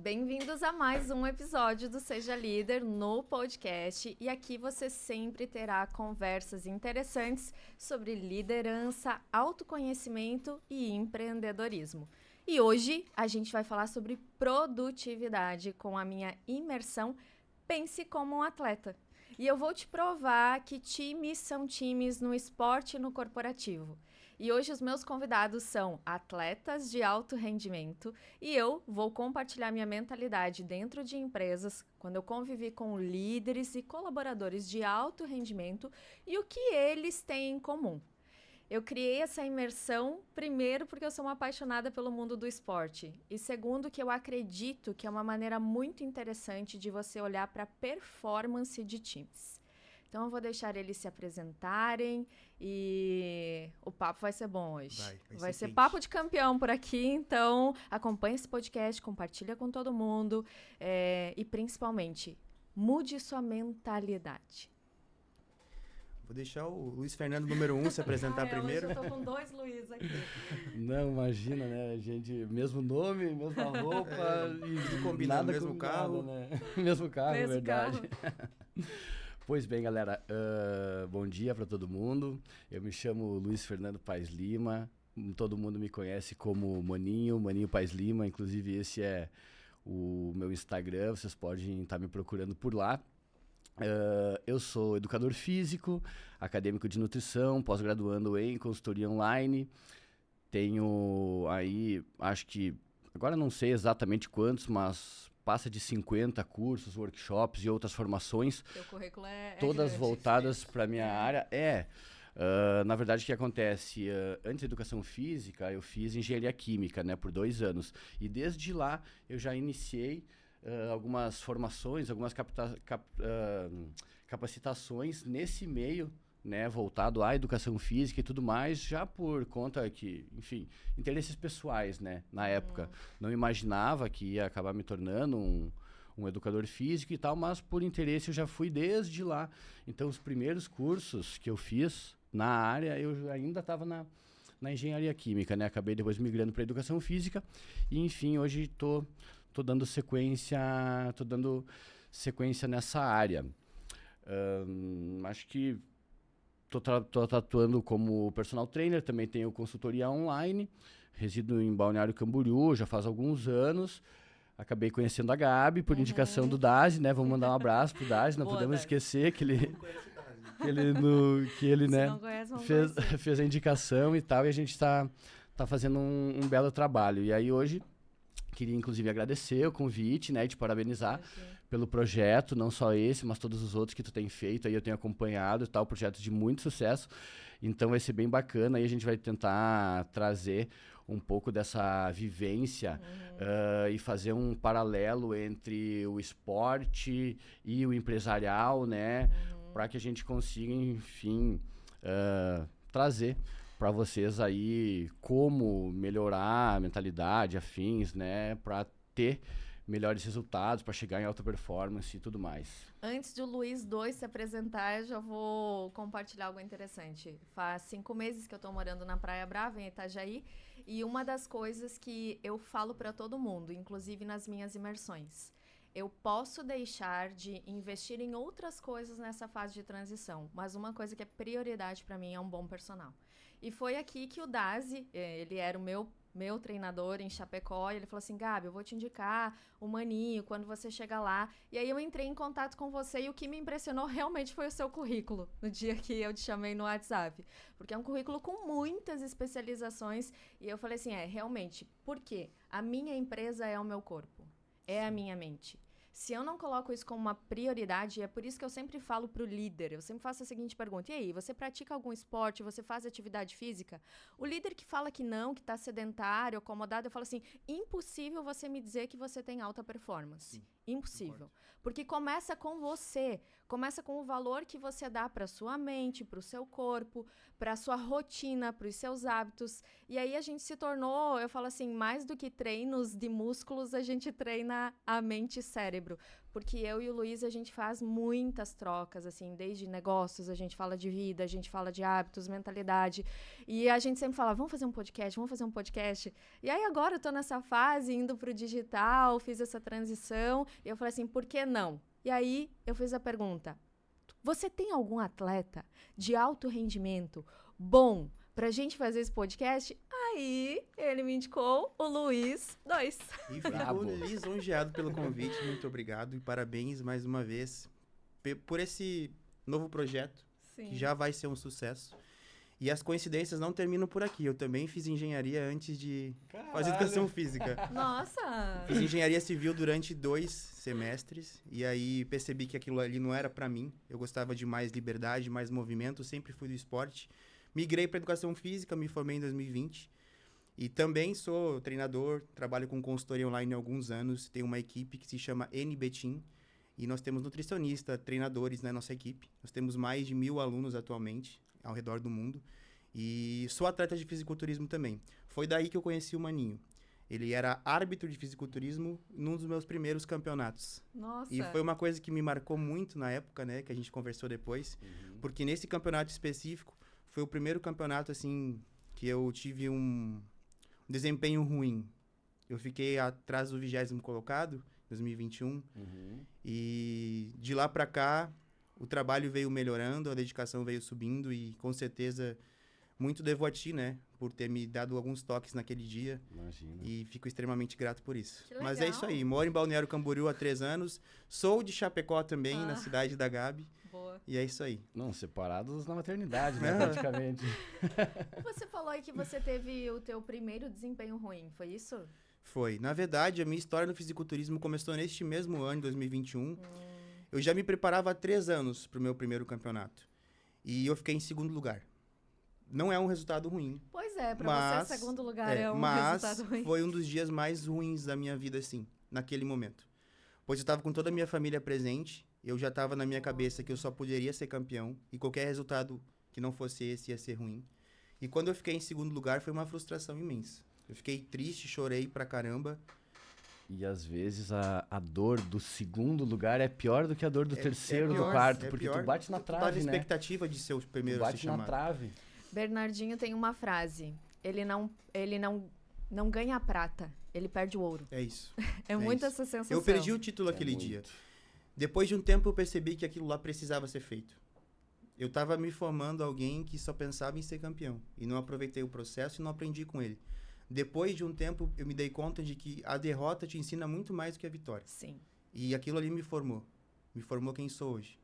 Bem-vindos a mais um episódio do Seja Líder no podcast. E aqui você sempre terá conversas interessantes sobre liderança, autoconhecimento e empreendedorismo. E hoje a gente vai falar sobre produtividade com a minha imersão Pense como um Atleta. E eu vou te provar que times são times no esporte e no corporativo. E hoje os meus convidados são atletas de alto rendimento e eu vou compartilhar minha mentalidade dentro de empresas, quando eu convivi com líderes e colaboradores de alto rendimento e o que eles têm em comum. Eu criei essa imersão, primeiro, porque eu sou uma apaixonada pelo mundo do esporte. E segundo, que eu acredito que é uma maneira muito interessante de você olhar para a performance de times. Então, eu vou deixar eles se apresentarem e o papo vai ser bom hoje. Vai ser papo de campeão por aqui, então acompanhe esse podcast, compartilha com todo mundo e, principalmente, mude sua mentalidade. Vou deixar o Luiz Fernando, número 1, se apresentar primeiro. Hoje eu tô com 2 Luiz aqui. Não, imagina, né? A gente, mesmo nome, mesma roupa e combinado, mesmo carro. Né? Mesmo carro, mesmo verdade. Carro. Pois bem, galera, bom dia para todo mundo. Eu me chamo Luiz Fernando Paes Lima. Todo mundo me conhece como Maninho Paes Lima. Inclusive, esse é o meu Instagram. Vocês podem estar me procurando por lá. Eu sou educador físico, acadêmico de nutrição, pós-graduando em consultoria online. Tenho aí, acho que, agora não sei exatamente quantos, mas passa de 50 cursos, workshops e outras formações. Seu currículo todas grande, voltadas para a minha área. Na verdade, o que acontece? Antes da educação física, eu fiz engenharia química, né, por 2 anos. E desde lá, eu já iniciei algumas formações, algumas capacitações nesse meio, né, voltado à educação física e tudo mais, já por conta que, enfim, interesses pessoais, né, na época. Não imaginava que ia acabar me tornando um educador físico e tal, mas por interesse eu já fui desde lá. Então, os primeiros cursos que eu fiz na área, eu ainda estava na engenharia química, né, acabei depois migrando para educação física e, enfim, hoje tô dando sequência nessa área. Acho que tô atuando como personal trainer, também tenho consultoria online, resido em Balneário Camboriú, já faz alguns anos. Acabei conhecendo a Gabi por indicação do Dazi, né? Vamos mandar um abraço pro Dazi, não podemos esquecer que ele né, fez a indicação e tal, e a gente tá fazendo um belo trabalho. E aí hoje queria, inclusive, agradecer o convite, né, e te parabenizar pelo projeto, não só esse, mas todos os outros que tu tem feito, aí eu tenho acompanhado e tal, projeto de muito sucesso, então vai ser bem bacana, aí a gente vai tentar trazer um pouco dessa vivência e fazer um paralelo entre o esporte e o empresarial, né, para que a gente consiga, enfim, trazer para vocês aí como melhorar a mentalidade, afins, né, para ter melhores resultados, para chegar em alta performance e tudo mais. Antes de o Luiz 2 se apresentar, eu já vou compartilhar algo interessante. Faz 5 meses que eu estou morando na Praia Brava, em Itajaí, e uma das coisas que eu falo para todo mundo, inclusive nas minhas imersões, eu posso deixar de investir em outras coisas nessa fase de transição, mas uma coisa que é prioridade para mim é um bom personal. E foi aqui que o Dazi, ele era o meu treinador em Chapecó, e ele falou assim: Gabi, eu vou te indicar o Maninho quando você chegar lá. E aí eu entrei em contato com você e o que me impressionou realmente foi o seu currículo, no dia que eu te chamei no WhatsApp. Porque é um currículo com muitas especializações e eu falei assim, realmente, por quê? A minha empresa é o meu corpo, é a minha mente. Se eu não coloco isso como uma prioridade, é por isso que eu sempre falo para o líder, eu sempre faço a seguinte pergunta: e aí, você pratica algum esporte, você faz atividade física? O líder que fala que não, que está sedentário, acomodado, eu falo assim, impossível você me dizer que você tem alta performance. Sim. Impossível. Porque começa com você, começa com o valor que você dá para sua mente, para o seu corpo, para a sua rotina, para os seus hábitos. E aí a gente se tornou, eu falo assim, mais do que treinos de músculos, a gente treina a mente e cérebro. porque eu e o Luiz, a gente faz muitas trocas, assim, desde negócios, a gente fala de vida, a gente fala de hábitos, mentalidade, e a gente sempre fala, vamos fazer um podcast, e aí agora eu tô nessa fase, indo pro digital, fiz essa transição, e eu falei assim, por que não? E aí eu fiz a pergunta, você tem algum atleta de alto rendimento bom pra gente fazer esse podcast? Aí ele me indicou o Luiz 2. E fico lisonjeado pelo convite, muito obrigado e parabéns mais uma vez por esse novo projeto, Sim. que já vai ser um sucesso. E as coincidências não terminam por aqui. Eu também fiz engenharia antes de fazer educação física. Nossa! Fiz engenharia civil durante 2 semestres e aí percebi que aquilo ali não era pra mim. Eu gostava de mais liberdade, mais movimento, sempre fui do esporte. Migrei para educação física, me formei em 2020. E também sou treinador, trabalho com consultoria online há alguns anos. Tenho uma equipe que se chama NB Team. E nós temos nutricionista, treinadores na nossa equipe. Nós temos mais de 1.000 alunos atualmente, ao redor do mundo. E sou atleta de fisiculturismo também. Foi daí que eu conheci o Maninho. Ele era árbitro de fisiculturismo num dos meus primeiros campeonatos. Nossa! E foi uma coisa que me marcou muito na época, né? Que a gente conversou depois. Porque nesse campeonato específico, foi o primeiro campeonato, assim, que eu tive um desempenho ruim. Eu fiquei atrás do 20º colocado, 2021. E de lá pra cá, o trabalho veio melhorando, a dedicação veio subindo e, com certeza, muito devo a ti, né? Por ter me dado alguns toques naquele dia. Imagina. E fico extremamente grato por isso. Que Mas é isso aí. Moro em Balneário Camboriú há 3 anos. Sou de Chapecó também, na cidade da Gabi. Boa. E é isso aí. Não, separados na maternidade, né? Praticamente. Você falou aí que você teve o teu primeiro desempenho ruim, foi isso? Foi. Na verdade, a minha história no fisiculturismo começou neste mesmo ano, 2021. Eu já me preparava há 3 anos para o meu primeiro campeonato. E eu fiquei em 2º lugar. Não é um resultado ruim. Pois é, pra você, 2º lugar é um resultado ruim. Mas foi um dos dias mais ruins da minha vida, assim, naquele momento. Pois eu estava com toda a minha família presente, eu já estava na minha cabeça que eu só poderia ser campeão, e qualquer resultado que não fosse esse ia ser ruim. E quando eu fiquei em 2º lugar, foi uma frustração imensa. Eu fiquei triste, chorei pra caramba. E às vezes a dor do 2º lugar é pior do que a dor do 3º, pior, do 4º, é porque pior. tu bate na Tu tá trave, na né? expectativa de ser o primeiro Tu a ser bate na chamado. trave. Bernardinho tem uma frase, ele não ganha a prata, ele perde o ouro. É isso. É muito isso. essa sensação. Eu perdi o título aquele dia. Depois de um tempo eu percebi que aquilo lá precisava ser feito. Eu estava me formando alguém que só pensava em ser campeão. E não aproveitei o processo e não aprendi com ele. Depois de um tempo eu me dei conta de que a derrota te ensina muito mais do que a vitória. Sim. E aquilo ali me formou. Me formou quem sou hoje.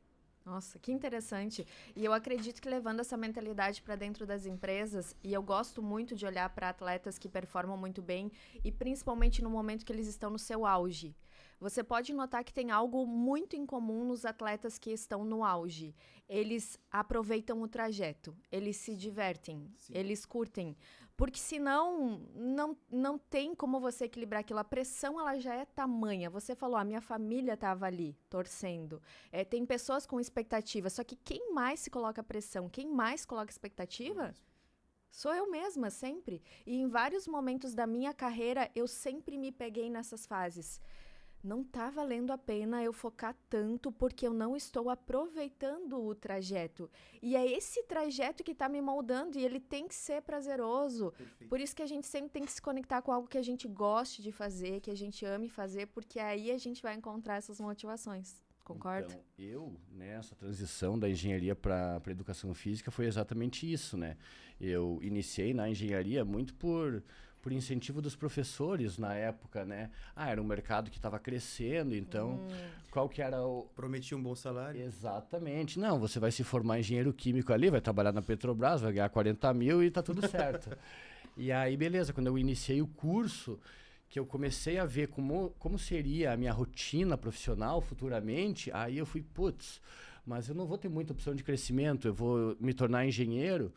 Nossa, que interessante. E eu acredito que levando essa mentalidade para dentro das empresas, e eu gosto muito de olhar para atletas que performam muito bem, e principalmente no momento que eles estão no seu auge. Você pode notar que tem algo muito em comum nos atletas que estão no auge. Eles aproveitam o trajeto, eles se divertem, eles curtem. Porque senão, não tem como você equilibrar aquilo. A pressão, ela já é tamanha. Você falou, a minha família estava ali, torcendo. Tem pessoas com expectativa. Só que quem mais se coloca pressão, quem mais coloca expectativa, sou eu mesma, sempre. E em vários momentos da minha carreira, eu sempre me peguei nessas fases. Não tá valendo a pena eu focar tanto porque eu não estou aproveitando o trajeto. E é esse trajeto que tá me moldando e ele tem que ser prazeroso. Perfeito. Por isso que a gente sempre tem que se conectar com algo que a gente goste de fazer, que a gente ame fazer, porque aí a gente vai encontrar essas motivações. Concorda? Então, eu, nessa transição da engenharia para educação física, foi exatamente isso, né? Eu iniciei na engenharia muito por incentivo dos professores na época, né? Era um mercado que estava crescendo, então qual que era o... Prometi um bom salário. Exatamente. Não, você vai se formar engenheiro químico ali, vai trabalhar na Petrobras, vai ganhar 40 mil e tá tudo certo. E aí, beleza, quando eu iniciei o curso, que eu comecei a ver como seria a minha rotina profissional futuramente, aí eu fui, putz, mas eu não vou ter muita opção de crescimento, eu vou me tornar engenheiro.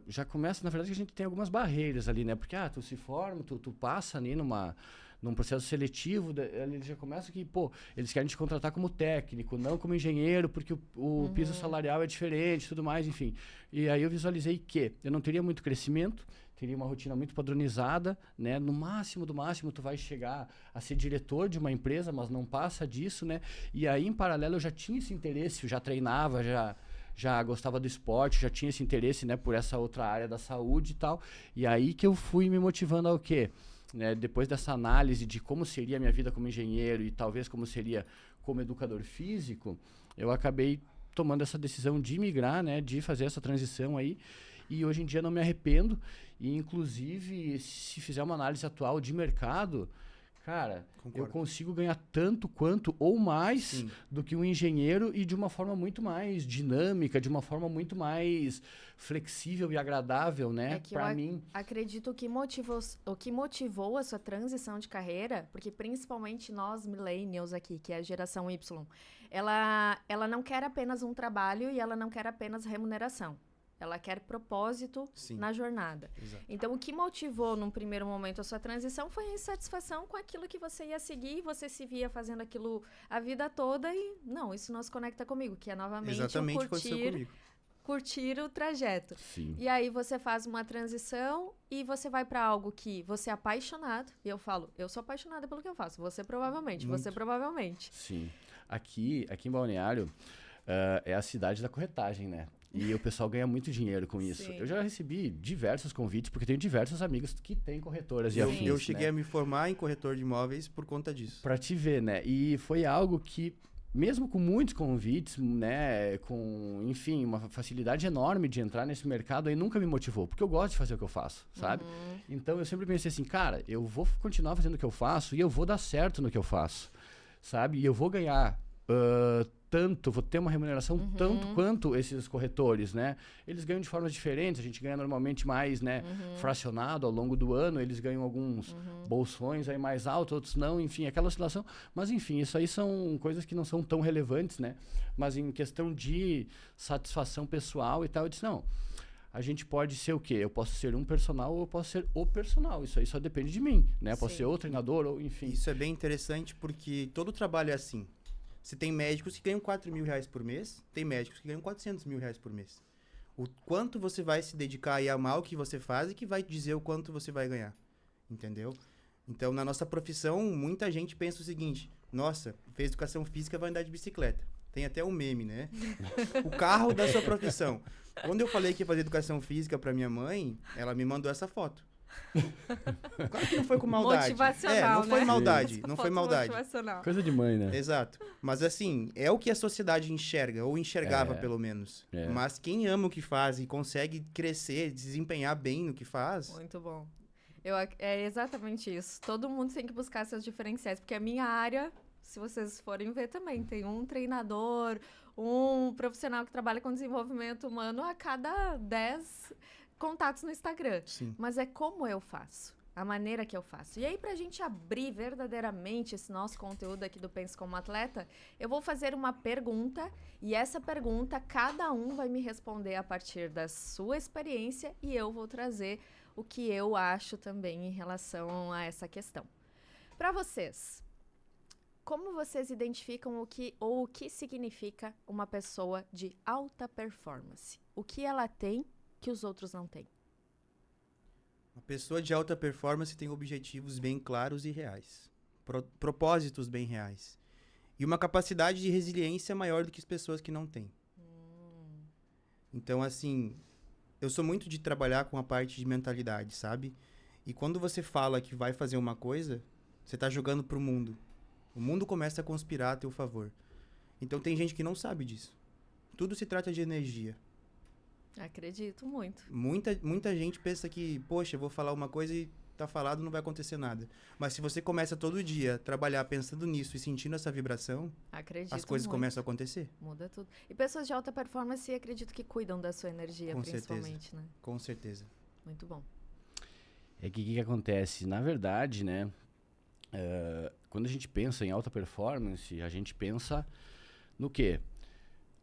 Já começa, na verdade, que a gente tem algumas barreiras ali, né? Porque, tu se forma, tu passa ali num processo seletivo, eles já começam que, eles querem te contratar como técnico, não como engenheiro, porque o piso salarial é diferente e tudo mais, enfim. E aí eu visualizei que eu não teria muito crescimento, teria uma rotina muito padronizada, né? No máximo do máximo, tu vai chegar a ser diretor de uma empresa, mas não passa disso, né? E aí, em paralelo, eu já tinha esse interesse, eu já treinava, já gostava do esporte, já tinha esse interesse, né, por essa outra área da saúde e tal. E aí que eu fui me motivando ao quê? Né, depois dessa análise de como seria a minha vida como engenheiro e talvez como seria como educador físico, eu acabei tomando essa decisão de migrar, né, de fazer essa transição aí. E hoje em dia não me arrependo. E, inclusive, se fizer uma análise atual de mercado, cara, Concordo. eu consigo ganhar tanto quanto ou mais Sim. do que um engenheiro e de uma forma muito mais dinâmica, de uma forma muito mais flexível e agradável, né, É que para mim. acredito que o que motivou a sua transição de carreira, porque principalmente nós millennials aqui, que é a geração Y, ela não quer apenas um trabalho e ela não quer apenas remuneração. Ela quer propósito Sim. na jornada. Exato. Então, o que motivou, num primeiro momento, a sua transição foi a insatisfação com aquilo que você ia seguir, você se via fazendo aquilo a vida toda e, não, isso não se conecta comigo, que é novamente Exatamente o o que aconteceu comigo. curtir o trajeto. Sim. E aí você faz uma transição e você vai para algo que você é apaixonado. E eu falo, eu sou apaixonada pelo que eu faço. Você provavelmente, Muito. você provavelmente. Sim. Aqui em Balneário, é a cidade da corretagem, né? E o pessoal ganha muito dinheiro com isso. Sim. Eu já recebi diversos convites, porque tenho diversos amigos que têm corretoras e Eu, afins, eu cheguei né? a me formar em corretor de imóveis por conta disso. Pra te ver, né? E foi algo que, mesmo com muitos convites, né? Com, enfim, uma facilidade enorme de entrar nesse mercado, aí nunca me motivou. Porque eu gosto de fazer o que eu faço, sabe? Então, eu sempre pensei assim, cara, eu vou continuar fazendo o que eu faço e eu vou dar certo no que eu faço, sabe? E eu vou ganhar tanto, vou ter uma remuneração tanto quanto esses corretores, né? Eles ganham de formas diferentes, a gente ganha normalmente mais, né? Fracionado ao longo do ano, eles ganham alguns bolsões aí mais altos, outros não, enfim, aquela oscilação. Mas, enfim, isso aí são coisas que não são tão relevantes, né? Mas em questão de satisfação pessoal e tal, eu disse, não, a gente pode ser o quê? Eu posso ser um personal ou eu posso ser o personal. Isso aí só depende de mim, né? Eu posso Sim. ser o treinador ou, enfim. Isso é bem interessante porque todo trabalho é assim. Você tem médicos que ganham 4 mil reais por mês, tem médicos que ganham 400 mil reais por mês. O quanto você vai se dedicar e amar o que você faz e que vai dizer o quanto você vai ganhar. Entendeu? Então, na nossa profissão, muita gente pensa o seguinte, nossa, fez educação física, vai andar de bicicleta. Tem até um meme, né? O carro da sua profissão. Quando eu falei que ia fazer educação física pra minha mãe, ela me mandou essa foto. Claro que não foi com maldade. Motivacional, não foi né? maldade, Essa não foi foto maldade. motivacional. Coisa de mãe, né? Exato. Mas assim, é o que a sociedade enxerga, ou enxergava pelo menos. É. Mas quem ama o que faz e consegue crescer, desempenhar bem no que faz, Muito bom. É exatamente isso. Todo mundo tem que buscar seus diferenciais, porque a minha área, se vocês forem ver também, tem um treinador, um profissional que trabalha com desenvolvimento humano a cada 10 contatos no Instagram. sim. Mas é como eu faço, a maneira que eu faço. E aí, pra gente abrir verdadeiramente esse nosso conteúdo aqui do Pense Como Atleta, eu vou fazer uma pergunta, e essa pergunta cada um vai me responder a partir da sua experiência, e eu vou trazer o que eu acho também em relação a essa questão. Pra vocês, como vocês identificam o que significa uma pessoa de alta performance? O que ela tem que os outros não têm? Uma pessoa de alta performance tem objetivos bem claros e reais. Propósitos bem reais. E uma capacidade de resiliência maior do que as pessoas que não têm. Então, assim, eu sou muito de trabalhar com a parte de mentalidade, sabe? E quando você fala que vai fazer uma coisa, você tá jogando pro mundo. O mundo começa a conspirar a teu favor. Então tem gente que não sabe disso. Tudo se trata de energia. Acredito muito. Muita gente pensa que, poxa, eu vou falar uma coisa e tá falado, não vai acontecer nada. Mas se você começa todo dia a trabalhar pensando nisso e sentindo essa vibração, Acredito as coisas muito. começam a acontecer. Muda tudo. E pessoas de alta performance, acredito que cuidam da sua energia, Com principalmente, né? Com certeza. Muito bom. É que o que acontece? Na verdade, né? Quando a gente pensa em alta performance, a gente pensa no quê?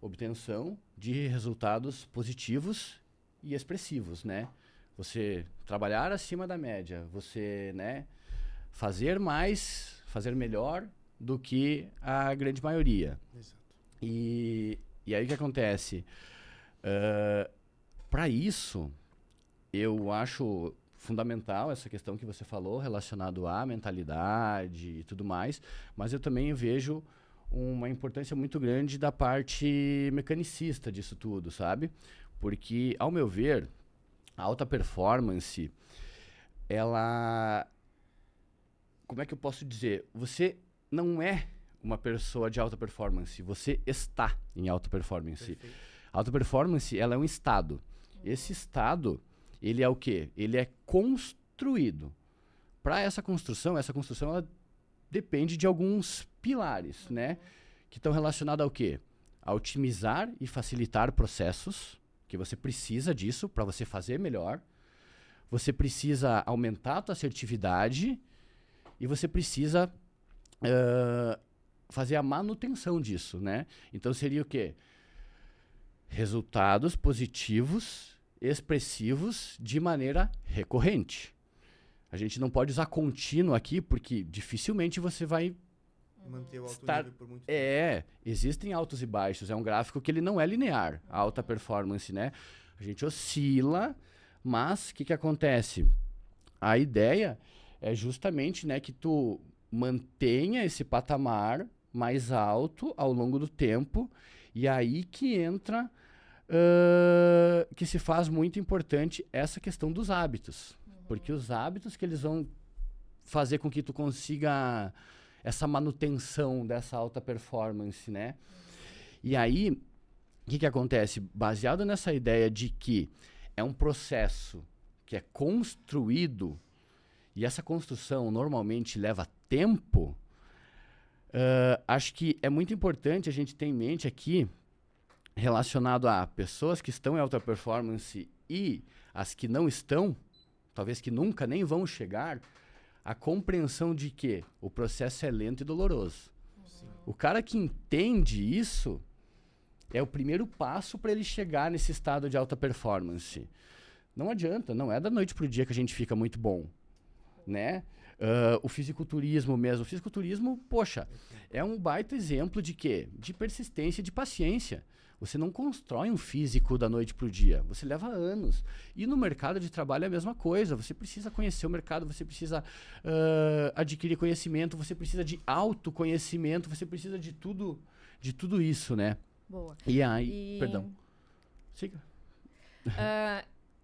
Obtenção de resultados positivos e expressivos, né? Você trabalhar acima da média, você, né, fazer mais, fazer melhor do que a grande maioria. Exato. E aí o que acontece? Para isso, eu acho fundamental essa questão que você falou, relacionado à mentalidade e tudo mais, mas eu também vejo uma importância muito grande da parte mecanicista disso tudo, sabe? Porque, ao meu ver, a alta performance, ela... Como é que eu posso dizer? Você não é uma pessoa de alta performance, você está em alta performance. Perfeito. Alta performance, ela é um estado. Esse estado, ele é o quê? Ele é construído. Para essa construção ela depende de alguns pilares, né? Que estão relacionados ao quê? A otimizar e facilitar processos, que você precisa disso para você fazer melhor. Você precisa aumentar a tua assertividade e você precisa fazer a manutenção disso, né? Então seria o quê? Resultados positivos, expressivos, de maneira recorrente. A gente não pode usar contínuo aqui, porque dificilmente você vai Manter o alto nível por muito tempo. Existem altos e baixos. É um gráfico que ele não é linear, a alta performance, né? A gente oscila, mas o que acontece? A ideia é justamente, né, que tu mantenha esse patamar mais alto ao longo do tempo, e aí que entra, que se faz muito importante essa questão dos hábitos. Porque os hábitos que eles vão fazer com que tu consiga essa manutenção dessa alta performance, né? E aí, o que acontece? Baseado nessa ideia de que é um processo que é construído, e essa construção normalmente leva tempo, acho que é muito importante a gente ter em mente aqui, relacionado a pessoas que estão em alta performance e as que não estão, talvez que nunca nem vão chegar, a compreensão de que o processo é lento e doloroso. Sim. O cara que entende isso é o primeiro passo para ele chegar nesse estado de alta performance. Não adianta, não é da noite pro dia que a gente fica muito bom, né? O fisiculturismo mesmo. O fisiculturismo, poxa, é um baita exemplo de quê? De persistência e de paciência. Você não constrói um físico da noite para o dia. Você leva anos. E no mercado de trabalho é a mesma coisa. Você precisa conhecer o mercado, você precisa adquirir conhecimento, você precisa de autoconhecimento, você precisa de tudo isso, né? Boa. E aí... Perdão. Siga.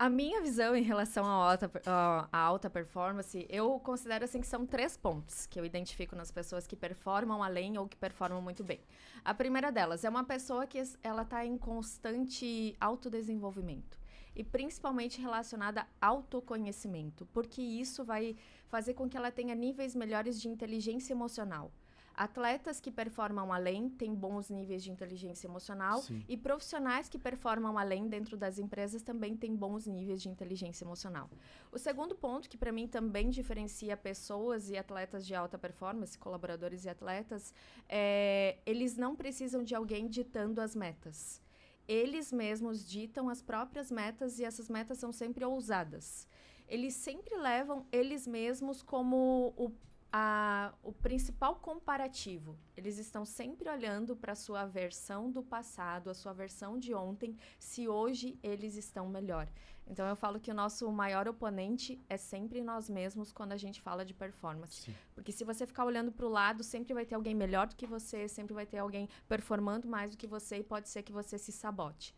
A minha visão em relação à alta performance, eu considero assim que são 3 pontos que eu identifico nas pessoas que performam além ou que performam muito bem. A primeira delas é uma pessoa que ela está em constante autodesenvolvimento e principalmente relacionada a autoconhecimento, porque isso vai fazer com que ela tenha níveis melhores de inteligência emocional. Atletas que performam além têm bons níveis de inteligência emocional. Sim. E profissionais que performam além dentro das empresas também têm bons níveis de inteligência emocional. O segundo ponto, que para mim também diferencia pessoas e atletas de alta performance, colaboradores e atletas, eles não precisam de alguém ditando as metas. Eles mesmos ditam as próprias metas e essas metas são sempre ousadas. Eles sempre levam eles mesmos como o principal comparativo. Eles estão sempre olhando para a sua versão do passado, a sua versão de ontem, se hoje eles estão melhor. Então, eu falo que o nosso maior oponente é sempre nós mesmos quando a gente fala de performance. Sim. Porque se você ficar olhando para o lado, sempre vai ter alguém melhor do que você, sempre vai ter alguém performando mais do que você e pode ser que você se sabote.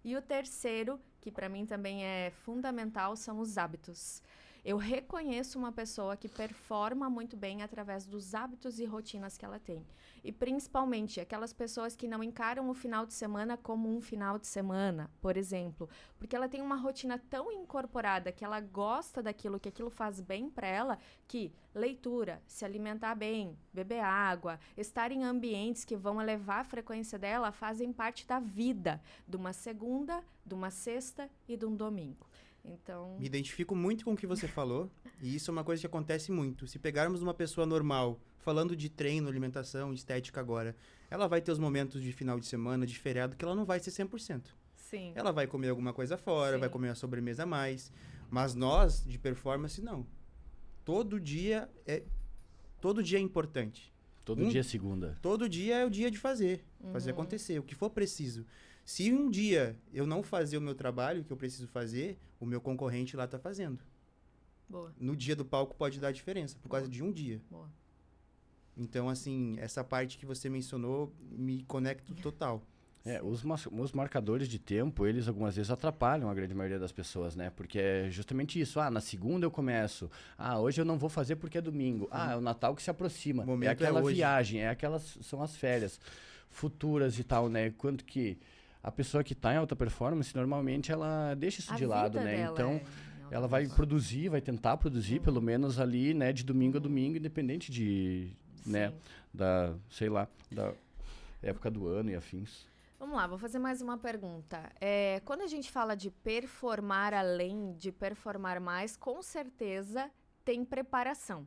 E o terceiro, que para mim também é fundamental, são os hábitos. Eu reconheço uma pessoa que performa muito bem através dos hábitos e rotinas que ela tem. E principalmente aquelas pessoas que não encaram o final de semana como um final de semana, por exemplo. Porque ela tem uma rotina tão incorporada que ela gosta daquilo, que aquilo faz bem para ela, que leitura, se alimentar bem, beber água, estar em ambientes que vão elevar a frequência dela, fazem parte da vida, de uma segunda, de uma sexta e de um domingo. Então... Me identifico muito com o que você falou, e isso é uma coisa que acontece muito. Se pegarmos uma pessoa normal, falando de treino, alimentação, estética agora, ela vai ter os momentos de final de semana, de feriado, que ela não vai ser 100%. Sim. Ela vai comer alguma coisa fora, Sim. vai comer uma sobremesa a mais. Mas nós, de performance, não. Todo dia é importante. Todo dia é segunda. Todo dia é o dia de fazer acontecer, o que for preciso. Se um dia eu não fazer o meu trabalho que eu preciso fazer, o meu concorrente lá está fazendo. Boa. No dia do palco pode dar diferença, por causa de um dia. Boa. Então, assim, essa parte que você mencionou, me conecto total. Os marcadores de tempo, eles algumas vezes atrapalham a grande maioria das pessoas, né? Porque é justamente isso. Na segunda eu começo. Hoje eu não vou fazer porque é domingo. É o Natal que se aproxima. O É aquela hoje. viagem, são as férias futuras e tal, né? Quanto que a pessoa que está em alta performance, normalmente ela deixa isso de lado, né? Então, ela vai produzir, vai tentar produzir, pelo menos ali, né? De domingo a domingo, independente de, né? Da época do ano e afins. Vamos lá, vou fazer mais uma pergunta. Quando a gente fala de performar além, de performar mais, com certeza tem preparação.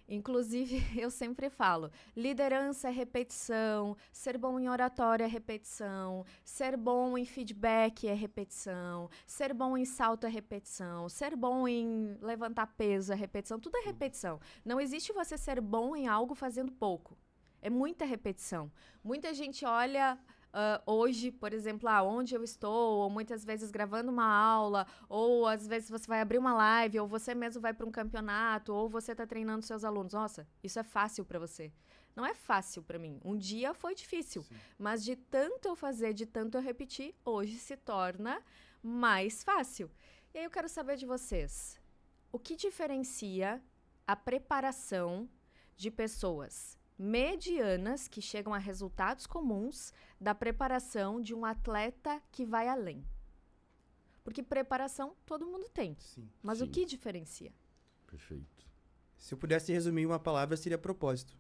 Inclusive, eu sempre falo, liderança é repetição, ser bom em oratória é repetição, ser bom em feedback é repetição, ser bom em salto é repetição, ser bom em levantar peso é repetição, tudo é repetição. Não existe você ser bom em algo fazendo pouco. É muita repetição. Muita gente olha... hoje, por exemplo, onde eu estou, ou muitas vezes gravando uma aula, ou às vezes você vai abrir uma live, ou você mesmo vai para um campeonato, ou você está treinando seus alunos. Nossa, isso é fácil para você. Não é fácil para mim. Um dia foi difícil, mas de tanto eu fazer, de tanto eu repetir, hoje se torna mais fácil. E aí eu quero saber de vocês, o que diferencia a preparação de pessoas medianas, que chegam a resultados comuns, da preparação de um atleta que vai além? Porque preparação todo mundo tem. Sim. Mas o que diferencia? Perfeito. Se eu pudesse resumir em uma palavra, seria propósito.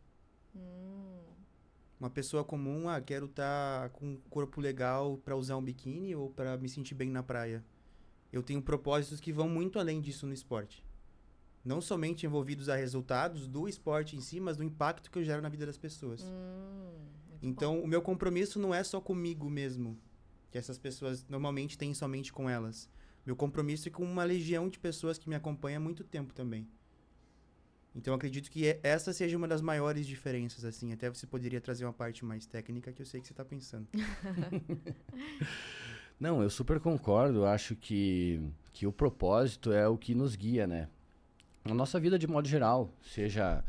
Uma pessoa comum, quero estar com um corpo legal para usar um biquíni ou para me sentir bem na praia. Eu tenho propósitos que vão muito além disso no esporte. Não somente envolvidos a resultados do esporte em si, mas do impacto que eu gero na vida das pessoas. Então, o meu compromisso não é só comigo mesmo, que essas pessoas normalmente têm somente com elas. Meu compromisso é com uma legião de pessoas que me acompanha há muito tempo também. Então, eu acredito que essa seja uma das maiores diferenças, assim. Até você poderia trazer uma parte mais técnica que eu sei que você está pensando. Não, eu super concordo. Acho que o propósito é o que nos guia, né? Na nossa vida de modo geral, seja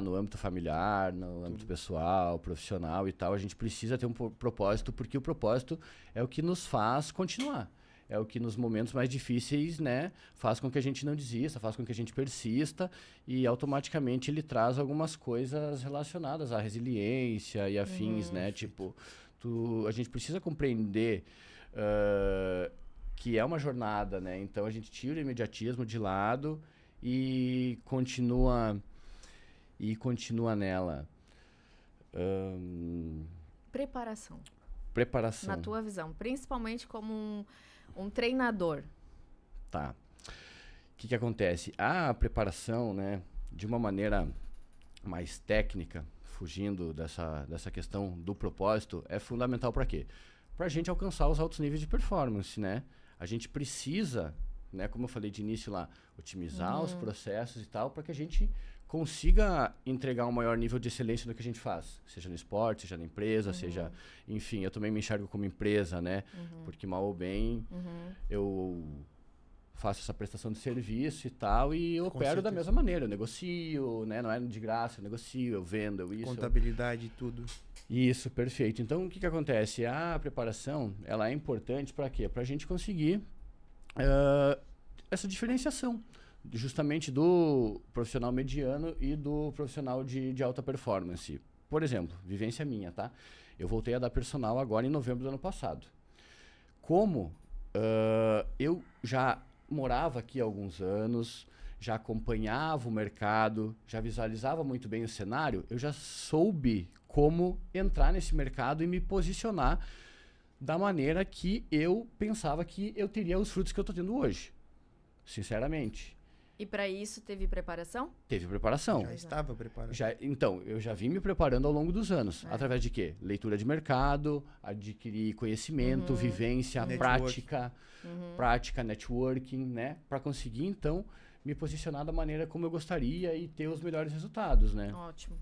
no âmbito familiar, no âmbito pessoal, profissional e tal, a gente precisa ter um propósito, porque o propósito é o que nos faz continuar. É o que nos momentos mais difíceis, né, faz com que a gente não desista, faz com que a gente persista, e automaticamente ele traz algumas coisas relacionadas à resiliência e afins, né? Tipo, a gente precisa compreender que é uma jornada, né? Então a gente tira o imediatismo de lado e continua nela. Preparação. Preparação. Na tua visão, principalmente como um treinador. Tá. O que acontece? A preparação, né, de uma maneira mais técnica, fugindo dessa questão do propósito, é fundamental para quê? Para a gente alcançar os altos níveis de performance, né? A gente precisa, né, como eu falei de início lá, otimizar os processos e tal, para que a gente consiga entregar um maior nível de excelência no que a gente faz, seja no esporte, seja na empresa, seja, enfim, eu também me enxergo como empresa, né? Porque mal ou bem, eu faço essa prestação de serviço e tal, e eu opero da mesma maneira, eu negocio, né? Não é de graça, eu negocio, eu vendo, isso. Contabilidade e tudo. Isso, perfeito. Então, o que acontece? A preparação, ela é importante para quê? Para a gente conseguir essa diferenciação, justamente do profissional mediano e do profissional de alta performance. Por exemplo, vivência minha, tá? Eu voltei a dar personal agora em novembro do ano passado. Como eu já morava aqui há alguns anos, já acompanhava o mercado, já visualizava muito bem o cenário, eu já soube como entrar nesse mercado e me posicionar da maneira que eu pensava que eu teria os frutos que eu estou tendo hoje. Sinceramente. E para isso teve preparação? Teve preparação. Já estava preparado. Então, eu já vim me preparando ao longo dos anos. Através de quê? Leitura de mercado, adquirir conhecimento, vivência, prática, networking, né? Para conseguir, então, me posicionar da maneira como eu gostaria e ter os melhores resultados, né? Ótimo.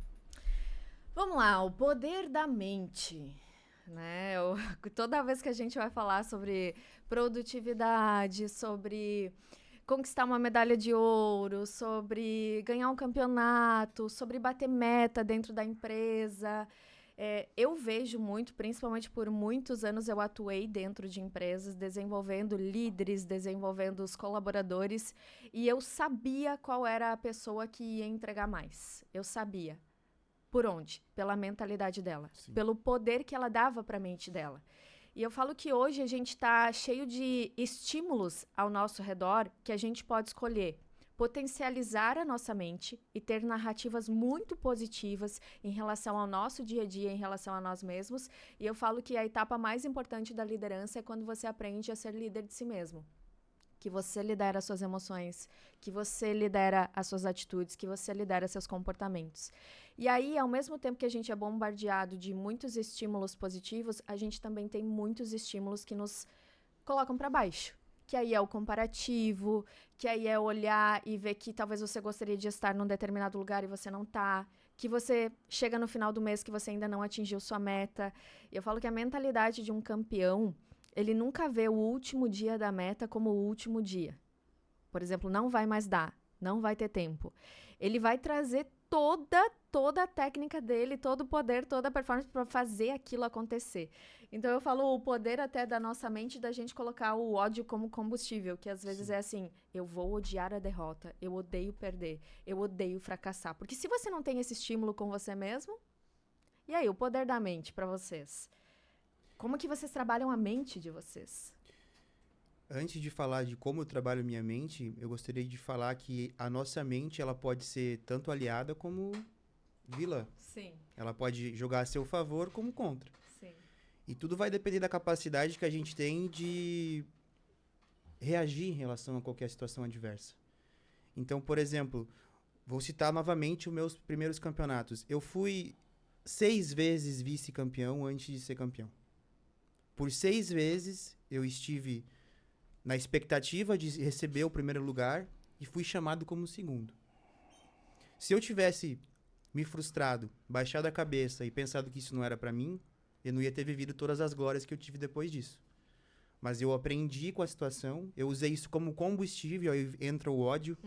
Vamos lá, o poder da mente, né? Toda vez que a gente vai falar sobre produtividade, sobre conquistar uma medalha de ouro, sobre ganhar um campeonato, sobre bater meta dentro da empresa. Eu vejo muito, principalmente por muitos anos eu atuei dentro de empresas, desenvolvendo líderes, desenvolvendo os colaboradores, e eu sabia qual era a pessoa que ia entregar mais. Eu sabia. Por onde? Pela mentalidade dela, Sim. pelo poder que ela dava para a mente dela. E eu falo que hoje a gente está cheio de estímulos ao nosso redor que a gente pode escolher potencializar a nossa mente e ter narrativas muito positivas em relação ao nosso dia a dia, em relação a nós mesmos. E eu falo que a etapa mais importante da liderança é quando você aprende a ser líder de si mesmo. Que você lidera as suas emoções, que você lidera as suas atitudes, que você lidera seus comportamentos. E aí, ao mesmo tempo que a gente é bombardeado de muitos estímulos positivos, a gente também tem muitos estímulos que nos colocam para baixo. Que aí é o comparativo, que aí é olhar e ver que talvez você gostaria de estar num determinado lugar e você não tá, que você chega no final do mês que você ainda não atingiu sua meta. E eu falo que a mentalidade de um campeão, ele nunca vê o último dia da meta como o último dia. Por exemplo, não vai mais dar, não vai ter tempo. Ele vai trazer toda a técnica dele, todo o poder, toda a performance para fazer aquilo acontecer. Então eu falo o poder até da nossa mente, da gente colocar o ódio como combustível, que às vezes é assim, eu vou odiar a derrota, eu odeio perder, eu odeio fracassar. Porque se você não tem esse estímulo com você mesmo, e aí, o poder da mente para vocês? Como que vocês trabalham a mente de vocês? Antes de falar de como eu trabalho minha mente, eu gostaria de falar que a nossa mente, ela pode ser tanto aliada como vilã. Sim, Ela pode jogar a seu favor como contra. sim. E tudo vai depender da capacidade que a gente tem de reagir em relação a qualquer situação adversa. Então, por exemplo, vou citar novamente os meus primeiros campeonatos. Eu fui 6 vezes vice-campeão antes de ser campeão. Por 6 vezes, eu estive na expectativa de receber o primeiro lugar e fui chamado como segundo. Se eu tivesse me frustrado, baixado a cabeça e pensado que isso não era pra mim, eu não ia ter vivido todas as glórias que eu tive depois disso. Mas eu aprendi com a situação, eu usei isso como combustível, aí entra o ódio.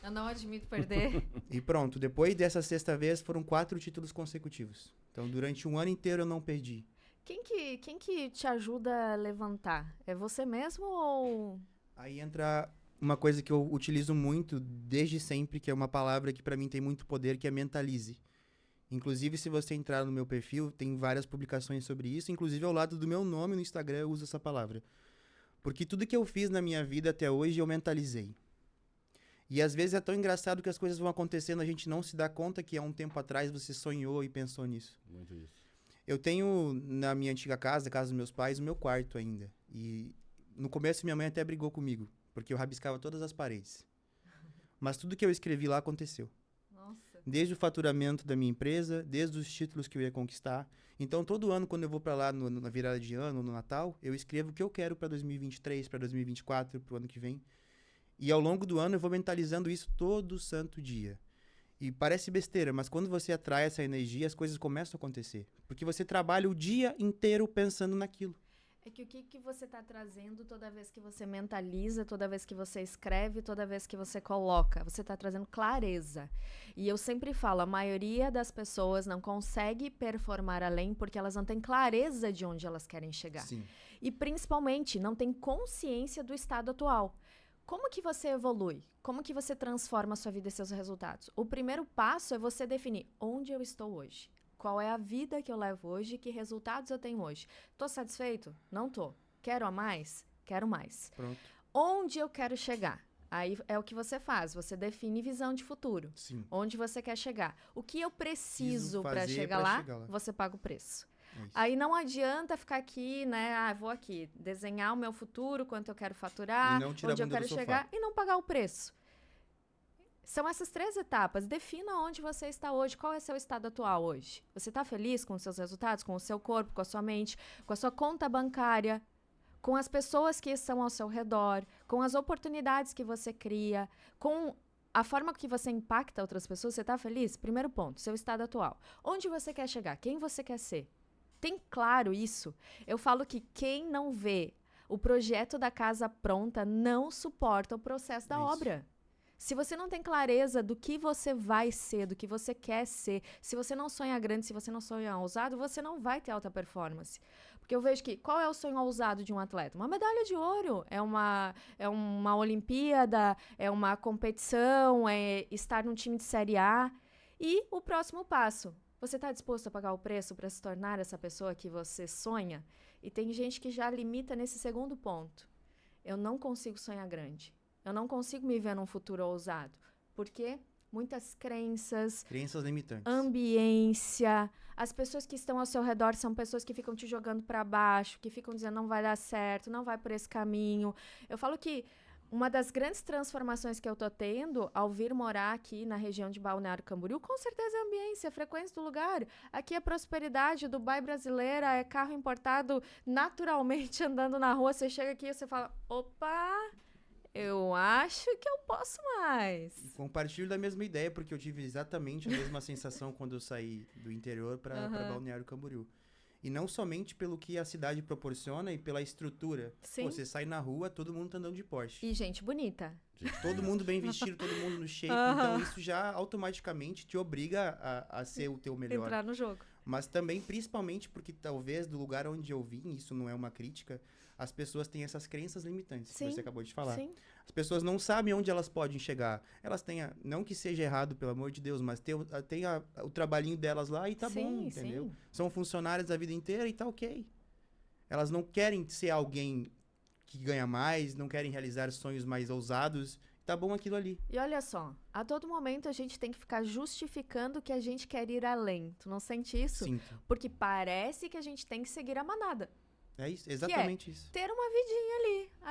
Eu não admito perder. E pronto, depois dessa 6ª vez foram 4 títulos consecutivos. Então, durante um ano inteiro eu não perdi. Quem que te ajuda a levantar? É você mesmo ou... Aí entra uma coisa que eu utilizo muito desde sempre, que é uma palavra que pra mim tem muito poder, que é mentalize. Inclusive, se você entrar no meu perfil, tem várias publicações sobre isso. Inclusive, ao lado do meu nome no Instagram, eu uso essa palavra. Porque tudo que eu fiz na minha vida até hoje, eu mentalizei. E às vezes é tão engraçado que as coisas vão acontecendo, a gente não se dá conta que há um tempo atrás você sonhou e pensou nisso. Muito isso. Eu tenho, na minha antiga casa, casa dos meus pais, o meu quarto ainda. E no começo minha mãe até brigou comigo, porque eu rabiscava todas as paredes. Mas tudo que eu escrevi lá aconteceu. Nossa. Desde o faturamento da minha empresa, desde os títulos que eu ia conquistar. Então, todo ano, quando eu vou pra lá na virada de ano, no Natal, eu escrevo o que eu quero pra 2023, pra 2024, pro ano que vem. E ao longo do ano eu vou mentalizando isso todo santo dia. E parece besteira, mas quando você atrai essa energia, as coisas começam a acontecer. Porque você trabalha o dia inteiro pensando naquilo. É que o que você está trazendo toda vez que você mentaliza, toda vez que você escreve, toda vez que você coloca, você está trazendo clareza. E eu sempre falo, a maioria das pessoas não consegue performar além porque elas não têm clareza de onde elas querem chegar. Sim. E principalmente não têm consciência do estado atual. Como que você evolui? Como que você transforma a sua vida e seus resultados? O primeiro passo é você definir onde eu estou hoje. Qual é a vida que eu levo hoje? Que resultados eu tenho hoje? Tô satisfeito? Não tô. Quero a mais? Quero mais. Pronto. Onde eu quero chegar? Aí é o que você faz. Você define visão de futuro. Sim. Onde você quer chegar? O que eu preciso para fazer chegar pra lá, chegar lá. você paga o preço. É isso. Aí não adianta ficar aqui, né? Vou aqui desenhar o meu futuro, quanto eu quero faturar, E não tirar a onde eu bunda do quero sofá. chegar e não pagar o preço. São essas 3 etapas. Defina onde você está hoje. Qual é seu estado atual hoje? Você está feliz com os seus resultados, com o seu corpo, com a sua mente, com a sua conta bancária, com as pessoas que estão ao seu redor, com as oportunidades que você cria, com a forma que você impacta outras pessoas? Você está feliz? Primeiro ponto, seu estado atual. Onde você quer chegar? Quem você quer ser? Tem claro isso? Eu falo que quem não vê O projeto da casa pronta não suporta o processo da Isso. obra. Se você não tem clareza do que você vai ser, do que você quer ser, se você não sonha grande, se você não sonha ousado, você não vai ter alta performance. Porque eu vejo que, qual é o sonho ousado de um atleta? Uma medalha de ouro, é uma Olimpíada, é uma competição, é estar num time de Série A. E o próximo passo, você está disposto a pagar o preço para se tornar essa pessoa que você sonha? E tem gente que já limita nesse segundo ponto. Eu não consigo sonhar grande. Eu não consigo me ver num futuro ousado. Por quê? Muitas crenças, Crenças limitantes. ambiência. As pessoas que estão ao seu redor são pessoas que ficam te jogando para baixo, que ficam dizendo não vai dar certo, não vai por esse caminho. Eu falo que uma das grandes transformações que eu tô tendo ao vir morar aqui na região de Balneário Camboriú, com certeza é a ambiência, a frequência do lugar. Aqui é prosperidade, Dubai brasileira, é carro importado naturalmente andando na rua. Você chega aqui e você fala, opa, eu acho que eu posso mais. E compartilho da mesma ideia, porque eu tive exatamente a mesma sensação quando eu saí do interior para Balneário Camboriú. E não somente pelo que a cidade proporciona e pela estrutura. Sim. Pô, você sai na rua, todo mundo tá andando de Porsche. E gente bonita. Todo mundo bem vestido, todo mundo no shape. Então isso já automaticamente te obriga a ser o teu melhor. Entrar no jogo. Mas também, principalmente, porque talvez do lugar onde eu vim, isso não é uma crítica, as pessoas têm essas crenças limitantes, Sim, que você acabou de falar. Sim. As pessoas não sabem onde elas podem chegar. Elas têm, não que seja errado, pelo amor de Deus, mas tem o trabalhinho delas lá e tá bom, entendeu? Sim. São funcionárias a vida inteira e tá ok. Elas não querem ser alguém que ganha mais, não querem realizar sonhos mais ousados. Tá bom aquilo ali. E olha só, a todo momento a gente tem que ficar justificando que a gente quer ir além. Tu não sente isso? Sinto. Porque parece que a gente tem que seguir a manada. É isso, exatamente isso. Ter uma vidinha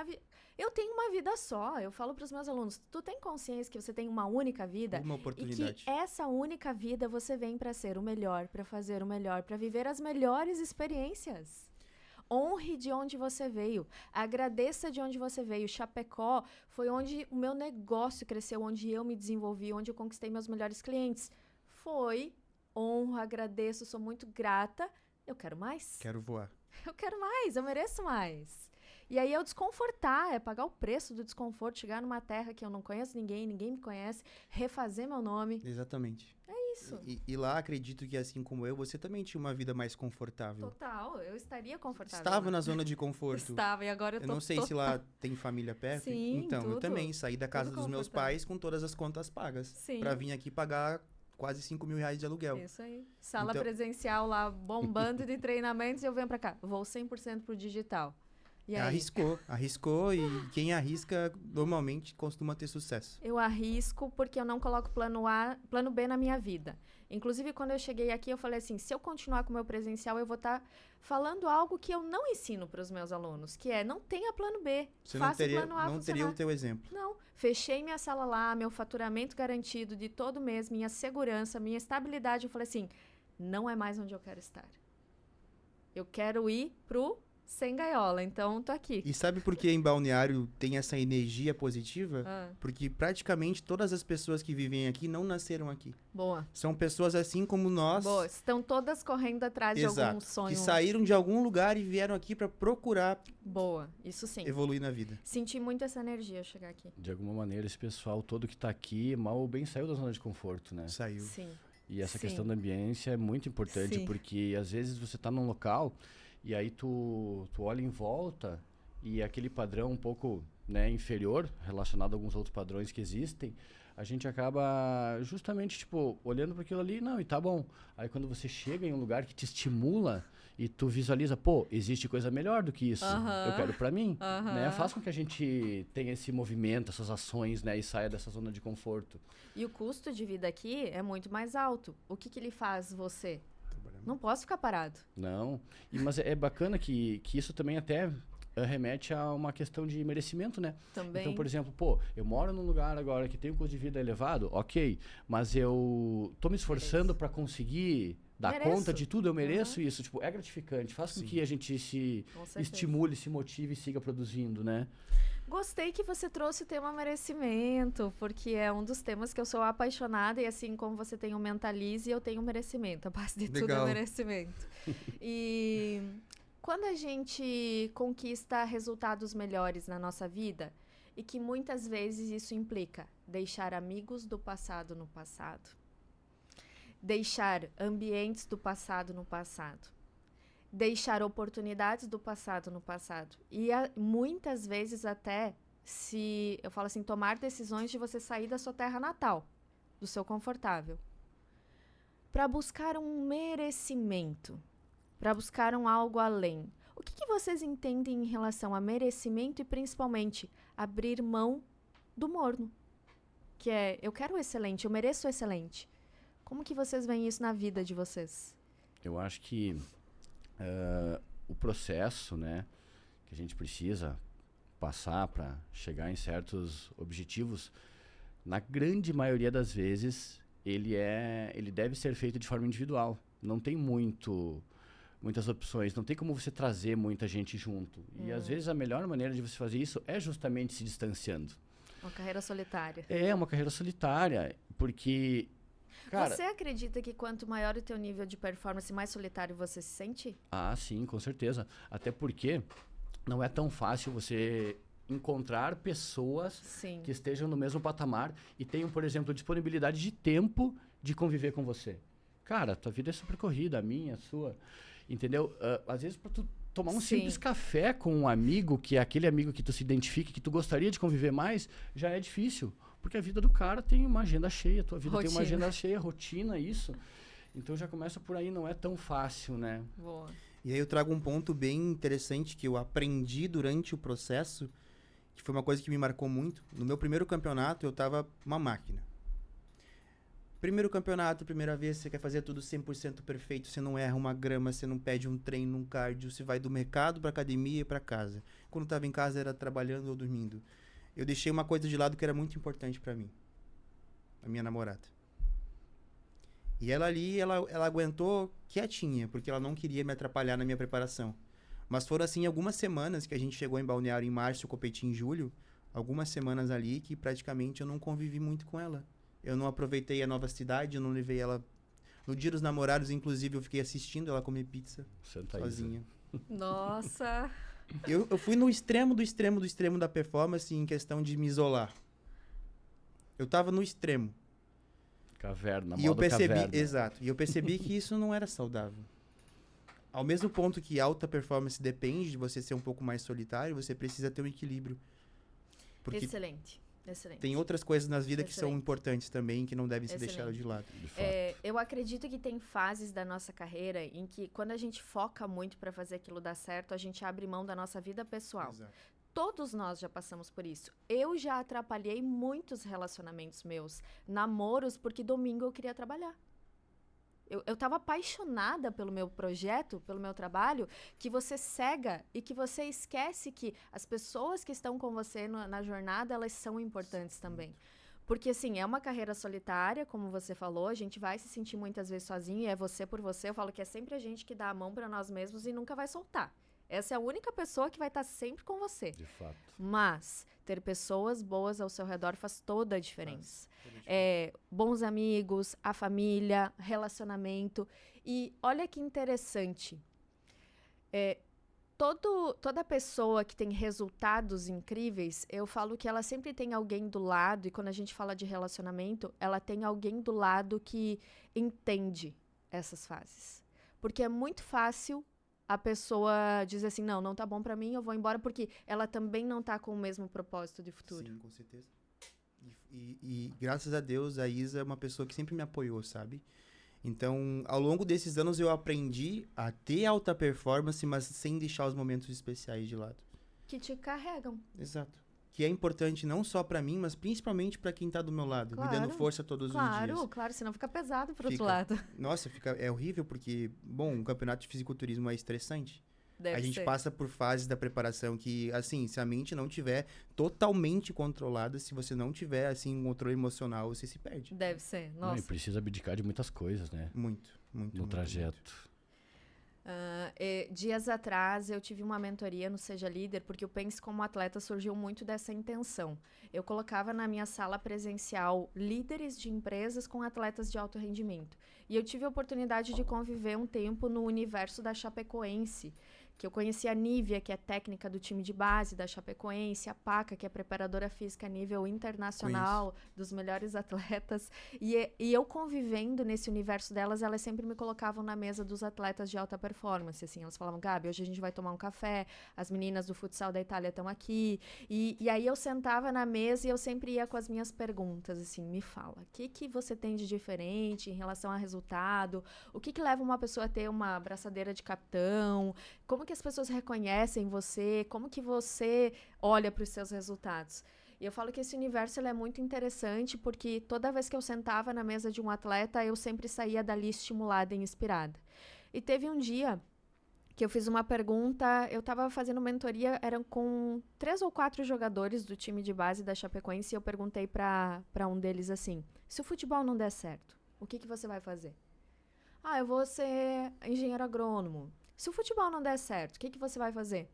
ali. Eu tenho uma vida só. Eu falo para os meus alunos, tu tem consciência que você tem uma única vida? Uma E oportunidade. que essa única vida você vem para ser o melhor, para fazer o melhor, para viver as melhores experiências. Honre de onde você veio. Agradeça de onde você veio. Chapecó foi onde o meu negócio cresceu, onde eu me desenvolvi, onde eu conquistei meus melhores clientes. Honro, agradeço, sou muito grata. Eu quero mais. Quero voar. Eu quero mais, eu mereço mais. E aí é o desconfortar, é pagar o preço do desconforto, chegar numa terra que eu não conheço ninguém me conhece, refazer meu nome. Exatamente. É isso. E lá acredito que, assim como eu, você também tinha uma vida mais confortável. Total, eu estaria confortável. Estava lá. na zona de conforto. Estava, e agora eu tô Eu não sei se lá tem família perto. Sim, então, eu tudo. também saí da casa Tudo dos meus confortável. pais com todas as contas pagas. Sim. Pra vir aqui pagar quase 5 mil reais de aluguel. Isso aí. Sala Então- presencial lá, bombando de treinamentos, e eu venho pra cá. Vou 100% pro digital. E aí? Arriscou e quem arrisca normalmente costuma ter sucesso. Eu arrisco porque eu não coloco plano B na minha vida. Inclusive, quando eu cheguei aqui, eu falei assim, se eu continuar com o meu presencial, eu vou estar falando algo que eu não ensino para os meus alunos, que é, não tenha plano B, Você faça o plano A não teria funcionar. o teu exemplo. Não, fechei minha sala lá, meu faturamento garantido de todo mês, minha segurança, minha estabilidade. Eu falei assim, não é mais onde eu quero estar. Eu quero ir pro sem gaiola, então tô aqui. E sabe por que em Balneário tem essa energia positiva? Ah, Porque praticamente todas as pessoas que vivem aqui não nasceram aqui. boa. São pessoas assim como nós. Boa, estão todas correndo atrás de algum Exato. sonho. Que saíram de algum lugar e vieram aqui pra procurar Boa, isso sim. evoluir na vida. Senti muito essa energia eu chegar aqui. De alguma maneira, esse pessoal todo que tá aqui, mal ou bem saiu da zona de conforto, né? Saiu. Sim. E essa Sim. questão da ambiência é muito importante, Sim. porque às vezes você tá num local e aí tu olha em volta e aquele padrão um pouco, né, inferior, relacionado a alguns outros padrões que existem, a gente acaba justamente, tipo, olhando para aquilo ali, não, e tá bom. Aí quando você chega em um lugar que te estimula e tu visualiza, pô, existe coisa melhor do que isso, Aham. eu quero para mim, Aham. né? Faz com que a gente tenha esse movimento, essas ações, né, e saia dessa zona de conforto. E o custo de vida aqui é muito mais alto. O que ele faz você? Não posso ficar parado. Não, mas é bacana que isso também até remete a uma questão de merecimento, né? Também. Então, por exemplo, pô, eu moro num lugar agora que tem um custo de vida elevado, ok, mas eu tô me esforçando para conseguir dar Mereço. conta de tudo, eu mereço isso, tipo, é gratificante, faz com Sim. que a gente se Com certeza. estimule, se motive e siga produzindo, né? Gostei que você trouxe o tema merecimento, porque é um dos temas que eu sou apaixonada e assim como você tem o mentalize, eu tenho o merecimento. A base de tudo é Legal. merecimento. E Quando a gente conquista resultados melhores na nossa vida, e que muitas vezes isso implica deixar amigos do passado no passado, deixar ambientes do passado no passado, deixar oportunidades do passado no passado. E muitas vezes até, se eu falo assim, tomar decisões de você sair da sua terra natal, do seu confortável, para buscar um merecimento, para buscar um algo além. O que vocês entendem em relação a merecimento e, principalmente, abrir mão do morno? Que é, eu quero o excelente, eu mereço o excelente. Como que vocês veem isso na vida de vocês? Eu acho que o processo, né, que a gente precisa passar para chegar em certos objetivos, na grande maioria das vezes, ele deve ser feito de forma individual. Não tem muitas opções, não tem como você trazer muita gente junto. E às vezes a melhor maneira de você fazer isso é justamente se distanciando. Uma carreira solitária. É uma carreira solitária, porque... Cara, você acredita que quanto maior o teu nível de performance, mais solitário você se sente? Ah, sim, com certeza. Até porque não é tão fácil você encontrar pessoas que estejam no mesmo patamar e tenham, por exemplo, disponibilidade de tempo de conviver com você. Cara, tua vida é super corrida, a minha, a sua, entendeu? Às vezes, para tu tomar um simples café com um amigo, que é aquele amigo que tu se identifica, que tu gostaria de conviver mais, já é difícil. Porque a vida do cara tem uma agenda cheia, a tua vida tem uma agenda cheia, rotina, isso. Então já começa por aí, não é tão fácil, né? Boa. E aí eu trago um ponto bem interessante que eu aprendi durante o processo, que foi uma coisa que me marcou muito. No meu primeiro campeonato, eu tava uma máquina. Primeiro campeonato, primeira vez, você quer fazer tudo 100% perfeito, você não erra uma grama, você não pede um treino, um cardio, você vai do mercado pra academia e pra casa. Quando tava em casa, era trabalhando ou dormindo. Eu deixei uma coisa de lado que era muito importante pra mim. A minha namorada. E ela ali, ela aguentou quietinha, porque ela não queria me atrapalhar na minha preparação. Mas foram assim algumas semanas que a gente chegou em Balneário em março, eu competi em julho. Algumas semanas ali que praticamente eu não convivi muito com ela. Eu não aproveitei a nova cidade, eu não levei ela... No dia dos namorados, inclusive, eu fiquei assistindo ela comer pizza sozinha. Nossa! Eu fui no extremo do extremo do extremo da performance em questão de me isolar. Eu tava no extremo. Caverna, e eu percebi, caverna. Exato. E eu percebi que isso não era saudável. Ao mesmo ponto que alta performance depende de você ser um pouco mais solitário, você precisa ter um equilíbrio. Porque Excelente. tem outras coisas na vida que são importantes também, que não devem ser deixadas de lado. De fato. Eu acredito que tem fases da nossa carreira em que, quando a gente foca muito para fazer aquilo dar certo, a gente abre mão da nossa vida pessoal. Exato. Todos nós já passamos por isso. Eu já atrapalhei muitos relacionamentos meus, namoros, porque domingo eu queria trabalhar. Eu estava apaixonada pelo meu projeto, pelo meu trabalho, que você cega e que você esquece que as pessoas que estão com você na jornada, elas são importantes também. Porque, assim, é uma carreira solitária, como você falou, a gente vai se sentir muitas vezes sozinho, e é você por você. Eu falo que é sempre a gente que dá a mão para nós mesmos e nunca vai soltar. Essa é a única pessoa que vai estar sempre com você. De fato. Mas ter pessoas boas ao seu redor faz toda a diferença. Bons amigos, a família, relacionamento. E olha que interessante. Toda pessoa que tem resultados incríveis, eu falo que ela sempre tem alguém do lado, e quando a gente fala de relacionamento, ela tem alguém do lado que entende essas fases. Porque é muito fácil a pessoa dizer assim, não tá bom pra mim, eu vou embora, porque ela também não tá com o mesmo propósito de futuro. Sim, com certeza. E graças a Deus, a Isa é uma pessoa que sempre me apoiou, sabe? Então, ao longo desses anos, eu aprendi a ter alta performance, mas sem deixar os momentos especiais de lado. Que te carregam. Exato. Que é importante não só pra mim, mas principalmente pra quem tá do meu lado, me dando força todos os dias. Claro, senão fica pesado pro outro lado. Nossa, é horrível porque, bom, um campeonato de fisiculturismo é estressante. Deve a gente ser. passa por fases da preparação que, assim, se a mente não tiver totalmente controlada, se você não tiver, assim, um controle emocional, você se perde. Deve ser, Não, nossa. e precisa abdicar de muitas coisas, né? Muito. No trajeto. Dias atrás eu tive uma mentoria no Seja Líder, porque o Pense como Atleta surgiu muito dessa intenção. Eu colocava na minha sala presencial líderes de empresas com atletas de alto rendimento. E eu tive a oportunidade de conviver um tempo no universo da Chapecoense, que eu conheci a Nívia, que é técnica do time de base da Chapecoense, a Paca, que é preparadora física a nível internacional, dos melhores atletas, e eu convivendo nesse universo delas, elas sempre me colocavam na mesa dos atletas de alta performance, assim, elas falavam, Gabi, hoje a gente vai tomar um café, as meninas do futsal da Itália estão aqui, e aí eu sentava na mesa e eu sempre ia com as minhas perguntas, assim, me fala, o que você tem de diferente em relação a resultado, o que leva uma pessoa a ter uma braçadeira de capitão, como que as pessoas reconhecem você, como que você olha para os seus resultados. E eu falo que esse universo ele é muito interessante porque toda vez que eu sentava na mesa de um atleta, eu sempre saía dali estimulada e inspirada. E teve um dia que eu fiz uma pergunta, eu estava fazendo mentoria, eram com 3 ou 4 jogadores do time de base da Chapecoense, e eu perguntei para um deles assim, se o futebol não der certo, o que você vai fazer? Eu vou ser engenheiro agrônomo. Se o futebol não der certo, o que você vai fazer?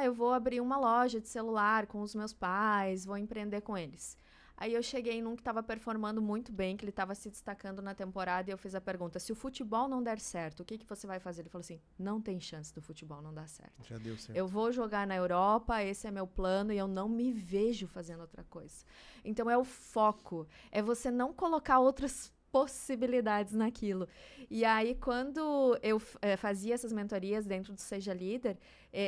Eu vou abrir uma loja de celular com os meus pais, vou empreender com eles. Aí eu cheguei num que estava performando muito bem, que ele estava se destacando na temporada, e eu fiz a pergunta, se o futebol não der certo, o que você vai fazer? Ele falou assim, não tem chance do futebol não dar certo. Já deu certo. Eu vou jogar na Europa, esse é meu plano, e eu não me vejo fazendo outra coisa. Então é o foco, é você não colocar outras possibilidades naquilo. E aí, quando eu fazia essas mentorias dentro do Seja Líder,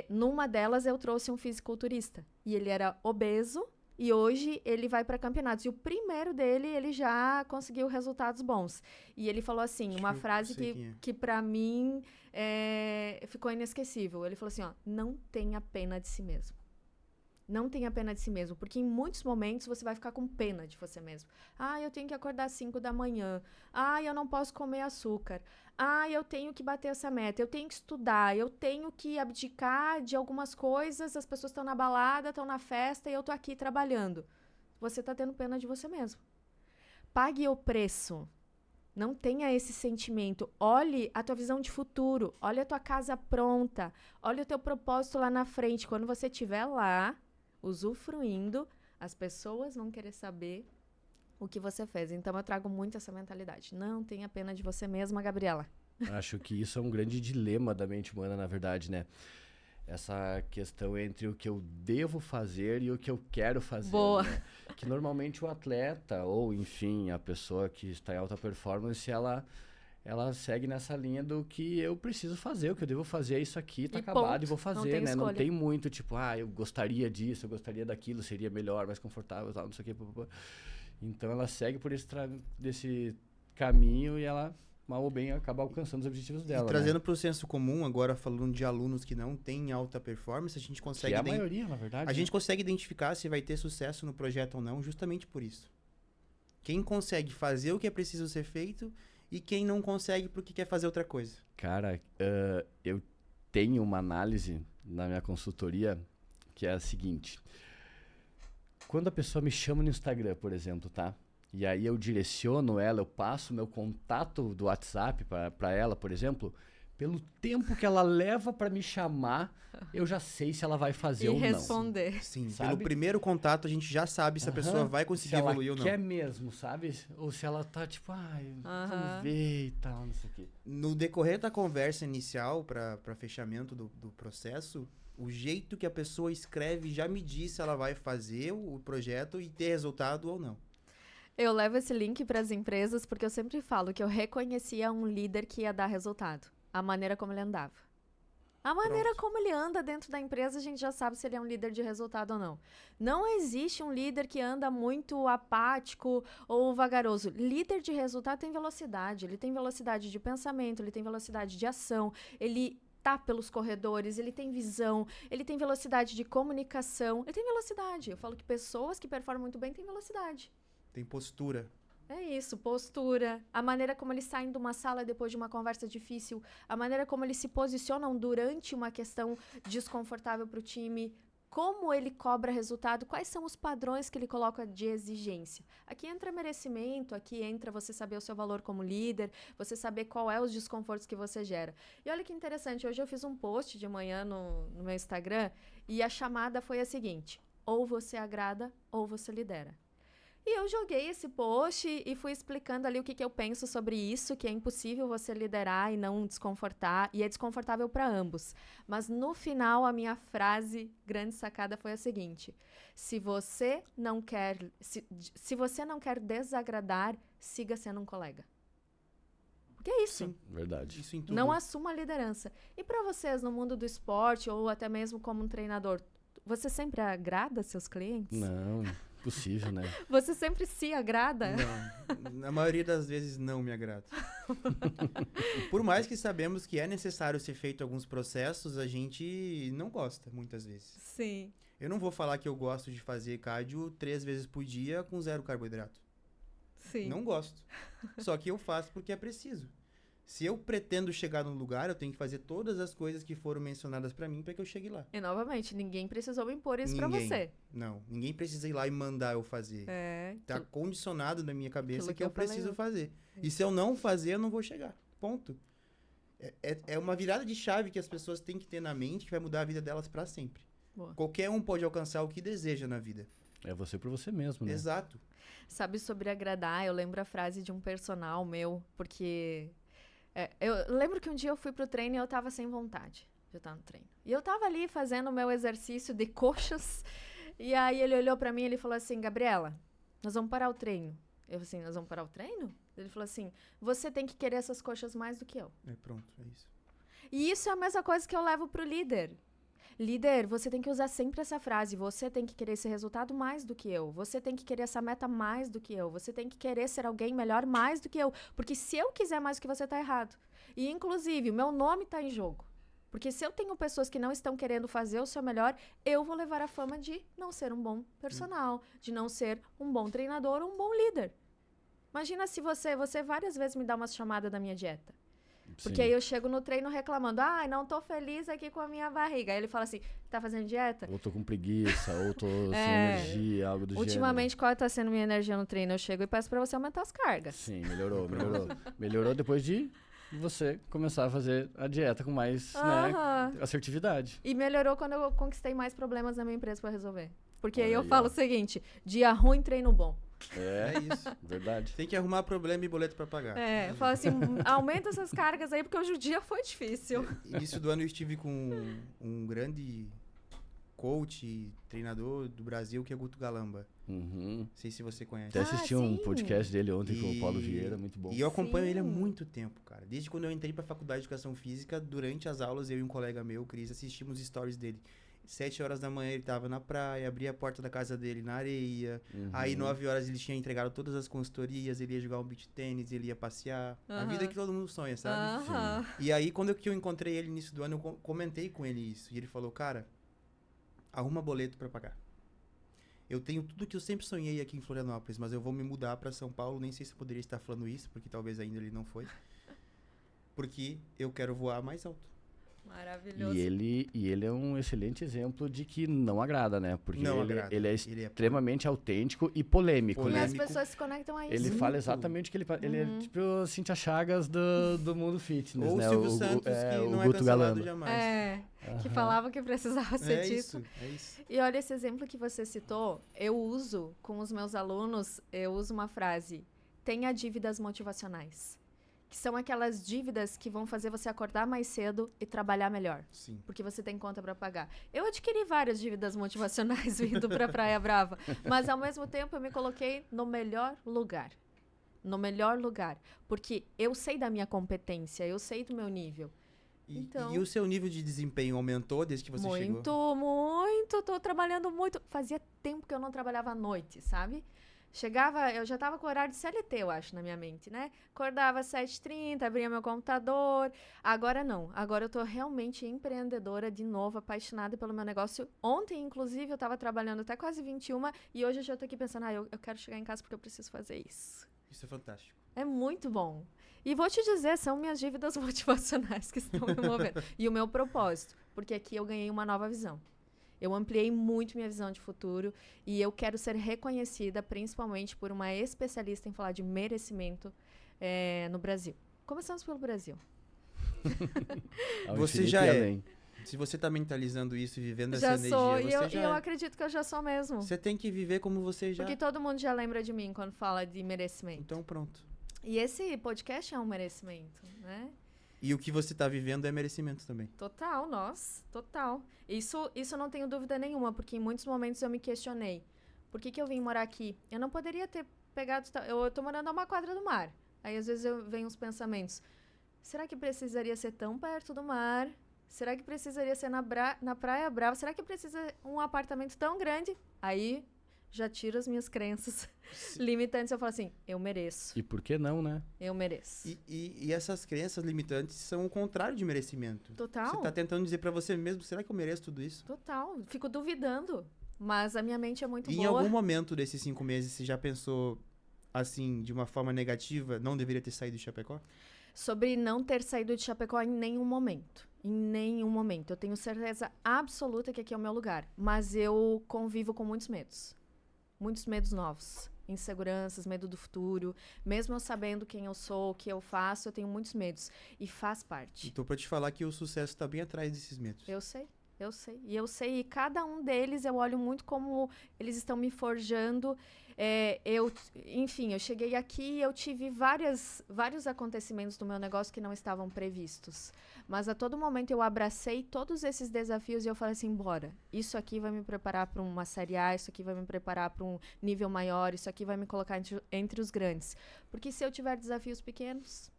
numa delas eu trouxe um fisiculturista. E ele era obeso, e hoje ele vai para campeonatos. E o primeiro dele, ele já conseguiu resultados bons. E ele falou assim, uma frase que para mim ficou inesquecível. Ele falou assim, não tenha pena de si mesmo. Não tenha pena de si mesmo, porque em muitos momentos você vai ficar com pena de você mesmo. Eu tenho que acordar às 5 da manhã. Eu não posso comer açúcar. Eu tenho que bater essa meta. Eu tenho que estudar. Eu tenho que abdicar de algumas coisas. As pessoas estão na balada, estão na festa e eu tô aqui trabalhando. Você tá tendo pena de você mesmo. Pague o preço. Não tenha esse sentimento. Olhe a tua visão de futuro. Olhe a tua casa pronta. Olhe o teu propósito lá na frente. Quando você estiver lá, usufruindo, as pessoas vão querer saber o que você fez. Então, eu trago muito essa mentalidade. Não tenha pena de você mesma, Gabriela. Acho que isso é um grande dilema da mente humana, na verdade, né? Essa questão entre o que eu devo fazer e o que eu quero fazer. Boa. Né? Que normalmente o atleta, ou enfim, a pessoa que está em alta performance, ela segue nessa linha do que eu preciso fazer, o que eu devo fazer é isso aqui, tá acabado ponto. E vou fazer, né? Não tem muito, tipo, eu gostaria disso, eu gostaria daquilo, seria melhor, mais confortável, tal, não sei o que. Então ela segue por desse caminho e ela, mal ou bem, acaba alcançando os objetivos dela. E trazendo para o senso comum, agora falando de alunos que não têm alta performance, a gente consegue... Que é a maioria, na verdade. A gente consegue identificar se vai ter sucesso no projeto ou não, justamente por isso. Quem consegue fazer o que é preciso ser feito... E quem não consegue porque quer fazer outra coisa? Cara, eu tenho uma análise na minha consultoria que é a seguinte. Quando a pessoa me chama no Instagram, por exemplo, tá? E aí eu direciono ela, eu passo meu contato do WhatsApp para ela, por exemplo, pelo tempo que ela leva para me chamar, eu já sei se ela vai fazer ou não. E responder. Sim, sabe? Pelo primeiro contato a gente já sabe se a pessoa vai conseguir evoluir ou não. Se ela quer mesmo, sabe? Ou se ela tá tipo, vamos ver e tal, não sei o quê. No decorrer da conversa inicial para fechamento do processo, o jeito que a pessoa escreve já me diz se ela vai fazer o projeto e ter resultado ou não. Eu levo esse link para as empresas porque eu sempre falo que eu reconhecia um líder que ia dar resultado. A maneira como ele andava. A maneira como ele anda dentro da empresa, a gente já sabe se ele é um líder de resultado ou não. Não existe um líder que anda muito apático ou vagaroso. Líder de resultado tem velocidade. Ele tem velocidade de pensamento, ele tem velocidade de ação, ele tá pelos corredores, ele tem visão, ele tem velocidade de comunicação, ele tem velocidade. Eu falo que pessoas que performam muito bem têm velocidade. Tem postura. É isso, postura, a maneira como eles saem de uma sala depois de uma conversa difícil, a maneira como eles se posicionam durante uma questão desconfortável para o time, como ele cobra resultado, quais são os padrões que ele coloca de exigência. Aqui entra merecimento, aqui entra você saber o seu valor como líder, você saber qual é os desconfortos que você gera. E olha que interessante, hoje eu fiz um post de manhã no meu Instagram e a chamada foi a seguinte: ou você agrada ou você lidera. E eu joguei esse post e fui explicando ali o que eu penso sobre isso, que é impossível você liderar e não desconfortar, e é desconfortável para ambos. Mas no final, a minha frase, grande sacada, foi a seguinte: se você não quer desagradar, siga sendo um colega. Porque é isso. Sim, verdade. Isso em tudo. Não assuma a liderança. E para vocês, no mundo do esporte, ou até mesmo como um treinador, você sempre agrada seus clientes? Não, possível, né? Você sempre se agrada? Não, na maioria das vezes não me agrada. Por mais que sabemos que é necessário ser feito alguns processos, a gente não gosta, muitas vezes. Sim. Eu não vou falar que eu gosto de fazer cardio 3 vezes por dia com 0 carboidrato. Sim. Não gosto. Só que eu faço porque é preciso. Se eu pretendo chegar num lugar, eu tenho que fazer todas as coisas que foram mencionadas pra mim para que eu chegue lá. E novamente, ninguém precisou impor isso pra Ninguém. você. Não, ninguém precisa ir lá e mandar eu fazer. Tá condicionado na minha cabeça que eu preciso fazer. E se eu não fazer, eu não vou chegar. Ponto. É uma virada de chave que as pessoas têm que ter na mente que vai mudar a vida delas pra sempre. Boa. Qualquer um pode alcançar o que deseja na vida. É você por você mesmo, né? Exato. Sabe, sobre agradar, eu lembro a frase de um personal meu, porque eu lembro que um dia eu fui pro treino e eu tava sem vontade de estar no treino. E eu tava ali fazendo o meu exercício de coxas, e aí ele olhou pra mim e ele falou assim: Gabriela, nós vamos parar o treino. Eu falei assim: nós vamos parar o treino? Ele falou assim: você tem que querer essas coxas mais do que eu. Pronto, é isso. E isso é a mesma coisa que eu levo pro líder. Líder, você tem que usar sempre essa frase: você tem que querer esse resultado mais do que eu. Você tem que querer essa meta mais do que eu. Você tem que querer ser alguém melhor mais do que eu. Porque se eu quiser mais do que você, tá errado. E, inclusive, o meu nome tá em jogo. Porque se eu tenho pessoas que não estão querendo fazer o seu melhor, eu vou levar a fama de não ser um bom personal, de não ser um bom treinador ou um bom líder. Imagina se você várias vezes me dá uma chamada da minha dieta. Porque aí eu chego no treino reclamando: não tô feliz aqui com a minha barriga. Aí ele fala assim: tá fazendo dieta? Ou tô com preguiça, ou tô sem energia, algo do gênero. Ultimamente, qual tá sendo minha energia no treino? Eu chego e peço pra você aumentar as cargas. Sim, melhorou. Melhorou depois de você começar a fazer a dieta com mais assertividade. E melhorou quando eu conquistei mais problemas na minha empresa pra resolver. Porque aí eu aí, falo o seguinte: dia ruim, treino bom. É isso. Verdade. Tem que arrumar problema e boleto pra pagar. Eu falo assim: aumenta essas cargas aí, porque hoje o dia foi difícil. Início do ano eu estive com um grande coach, treinador do Brasil, que é Guto Galamba. Uhum. Não sei se você conhece. Até assisti um podcast dele ontem com o Paulo Vieira, muito bom. E eu acompanho ele há muito tempo, cara. Desde quando eu entrei pra faculdade de Educação Física, durante as aulas, eu e um colega meu, o Cris, assistimos stories dele. 7 horas da manhã ele tava na praia, abria a porta da casa dele na areia. Aí 9 horas ele tinha entregado todas as consultorias, ele ia jogar um beach tênis, ele ia passear. A vida que todo mundo sonha, sabe? E aí quando eu encontrei ele no início do ano, eu comentei com ele isso. E ele falou: cara, arruma boleto pra pagar. Eu tenho tudo que eu sempre sonhei aqui em Florianópolis, mas eu vou me mudar pra São Paulo. Nem sei se eu poderia estar falando isso, porque talvez ainda ele não foi. Porque eu quero voar mais alto. Maravilhoso. E ele é um excelente exemplo de que não agrada, né? Porque ele é extremamente autêntico e polêmico, E né? as pessoas se conectam a isso. Ele fala exatamente o que ele é tipo o Cíntia Chagas do mundo fitness, ou né? O Silvio Santos, que não é Guto cancelado Galamba. jamais. Que falava que precisava ser disso. É isso. E olha, esse exemplo que você citou, eu uso com os meus alunos, eu uso uma frase: tenha dívidas motivacionais. Que são aquelas dívidas que vão fazer você acordar mais cedo e trabalhar melhor. Sim. Porque você tem conta para pagar. Eu adquiri várias dívidas motivacionais vindo para Praia Brava, mas ao mesmo tempo eu me coloquei no melhor lugar. No melhor lugar. Porque eu sei da minha competência, eu sei do meu nível. E o seu nível de desempenho aumentou desde que você chegou? Muito. Tô trabalhando muito. Fazia tempo que eu não trabalhava à noite, sabe? Chegava, eu já tava com o horário de CLT, eu acho, na minha mente, né? Acordava às 7h30, abria meu computador. Agora não. Agora eu tô realmente empreendedora de novo, apaixonada pelo meu negócio. Ontem, inclusive, eu tava trabalhando até quase 21 e hoje eu já tô aqui pensando: eu quero chegar em casa porque eu preciso fazer isso. Isso é fantástico. É muito bom. E vou te dizer, são minhas dívidas motivacionais que estão me movendo. E o meu propósito, porque aqui eu ganhei uma nova visão. Eu ampliei muito minha visão de futuro e eu quero ser reconhecida principalmente por uma especialista em falar de merecimento no Brasil. Começamos pelo Brasil. Você já é. Se você tá mentalizando isso e vivendo essa Já energia, sou, você e eu acredito que eu já sou mesmo. Você tem que viver como você já... Porque todo mundo já lembra de mim quando fala de merecimento. Então pronto. E esse podcast é um merecimento, né? E o que você tá vivendo é merecimento também. Total, total. Isso não tenho dúvida nenhuma, porque em muitos momentos eu me questionei. Por que eu vim morar aqui? Eu não poderia ter pegado... Eu tô morando a uma quadra do mar. Aí às vezes vem uns pensamentos. Será que precisaria ser tão perto do mar? Será que precisaria ser na Praia Brava? Será que precisa um apartamento tão grande? Aí já tiro as minhas crenças limitantes. Eu falo assim, eu mereço. E por que não, né? Eu mereço. E essas crenças limitantes são o contrário de merecimento. Total. Você tá tentando dizer pra você mesmo, será que eu mereço tudo isso? Total. Fico duvidando. Mas a minha mente é muito E boa. em algum momento desses 5 meses, você já pensou, assim, de uma forma negativa, não deveria ter saído de Chapecó? Sobre não ter saído de Chapecó em nenhum momento. Em nenhum momento. Eu tenho certeza absoluta que aqui é o meu lugar. Mas eu convivo com muitos medos. Muitos medos novos. Inseguranças, medo do futuro. Mesmo eu sabendo quem eu sou, o que eu faço, eu tenho muitos medos. E faz parte. Então, pra te falar que o sucesso tá bem atrás desses medos. Eu sei. E eu sei, e cada um deles eu olho muito como eles estão me forjando. Enfim, eu cheguei aqui e eu tive vários acontecimentos do meu negócio que não estavam previstos. Mas a todo momento eu abracei todos esses desafios e eu falei assim, bora, isso aqui vai me preparar para uma Série A, isso aqui vai me preparar para um nível maior, isso aqui vai me colocar entre os grandes. Porque se eu tiver desafios pequenos...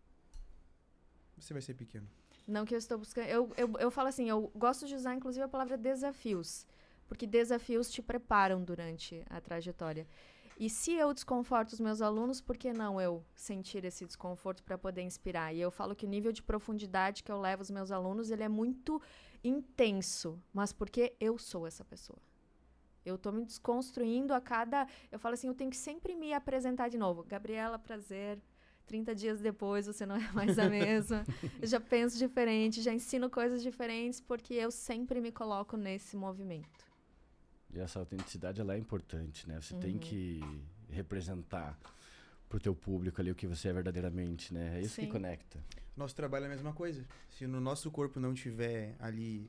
Você vai ser pequeno. Não que eu estou buscando... Eu falo assim, eu gosto de usar, inclusive, a palavra desafios. Porque desafios te preparam durante a trajetória. E se eu desconforto os meus alunos, por que não eu sentir esse desconforto para poder inspirar? E eu falo que o nível de profundidade que eu levo os meus alunos, ele é muito intenso. Mas porque eu sou essa pessoa. Eu tô me desconstruindo a cada... Eu falo assim, eu tenho que sempre me apresentar de novo. Gabriela, prazer... 30 dias depois você não é mais a mesma. Eu já penso diferente, já ensino coisas diferentes, porque eu sempre me coloco nesse movimento. E essa autenticidade, ela é importante, né? Você tem que representar pro teu público ali o que você é verdadeiramente, né? É isso que conecta. Nosso trabalho é a mesma coisa. Se no nosso corpo não tiver ali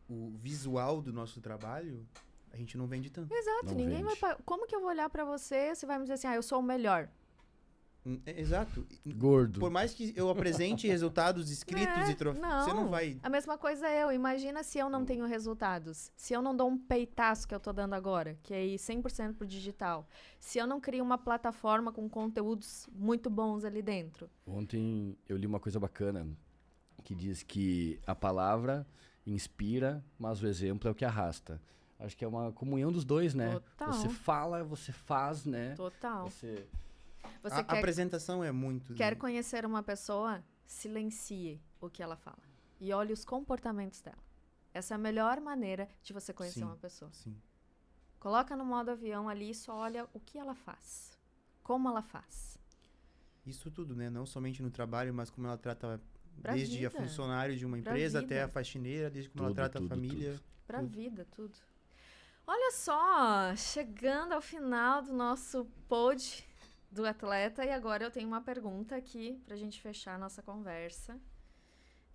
o visual do nosso trabalho, a gente não vende tanto. Exato. Não ninguém vende. vai... Como que eu vou olhar pra você, você vai me dizer assim, eu sou o melhor? Exato. Gordo. Por mais que eu apresente resultados escritos e troféus, você não vai... A mesma coisa eu. Imagina se eu não tenho resultados. Se eu não dou um peitaço que eu tô dando agora, que é ir 100% pro digital. Se eu não crio uma plataforma com conteúdos muito bons ali dentro. Ontem eu li uma coisa bacana que diz que a palavra inspira, mas o exemplo é o que arrasta. Acho que é uma comunhão dos dois, né? Total. Você fala, você faz, né? Total. A apresentação é muito... Quer conhecer uma pessoa? Silencie o que ela fala. E olhe os comportamentos dela. Essa é a melhor maneira de você conhecer uma pessoa. Sim. Coloca no modo avião ali e só olha o que ela faz. Como ela faz. Isso tudo, né? Não somente no trabalho, mas como ela trata Pra desde vida. a funcionário de uma Pra empresa vida. até a faxineira, desde como ela trata a família. Pra vida, tudo. Olha só, chegando ao final do nosso pod do atleta, e agora eu tenho uma pergunta aqui pra gente fechar a nossa conversa,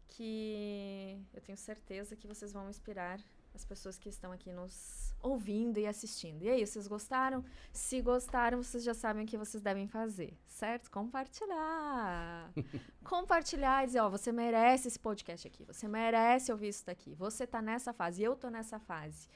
que eu tenho certeza que vocês vão inspirar as pessoas que estão aqui nos ouvindo e assistindo. E aí, vocês gostaram? Se gostaram, vocês já sabem o que vocês devem fazer, certo? Compartilhar. Compartilhar e dizer, ó, você merece esse podcast aqui, você merece ouvir isso daqui, você tá nessa fase, eu tô nessa fase.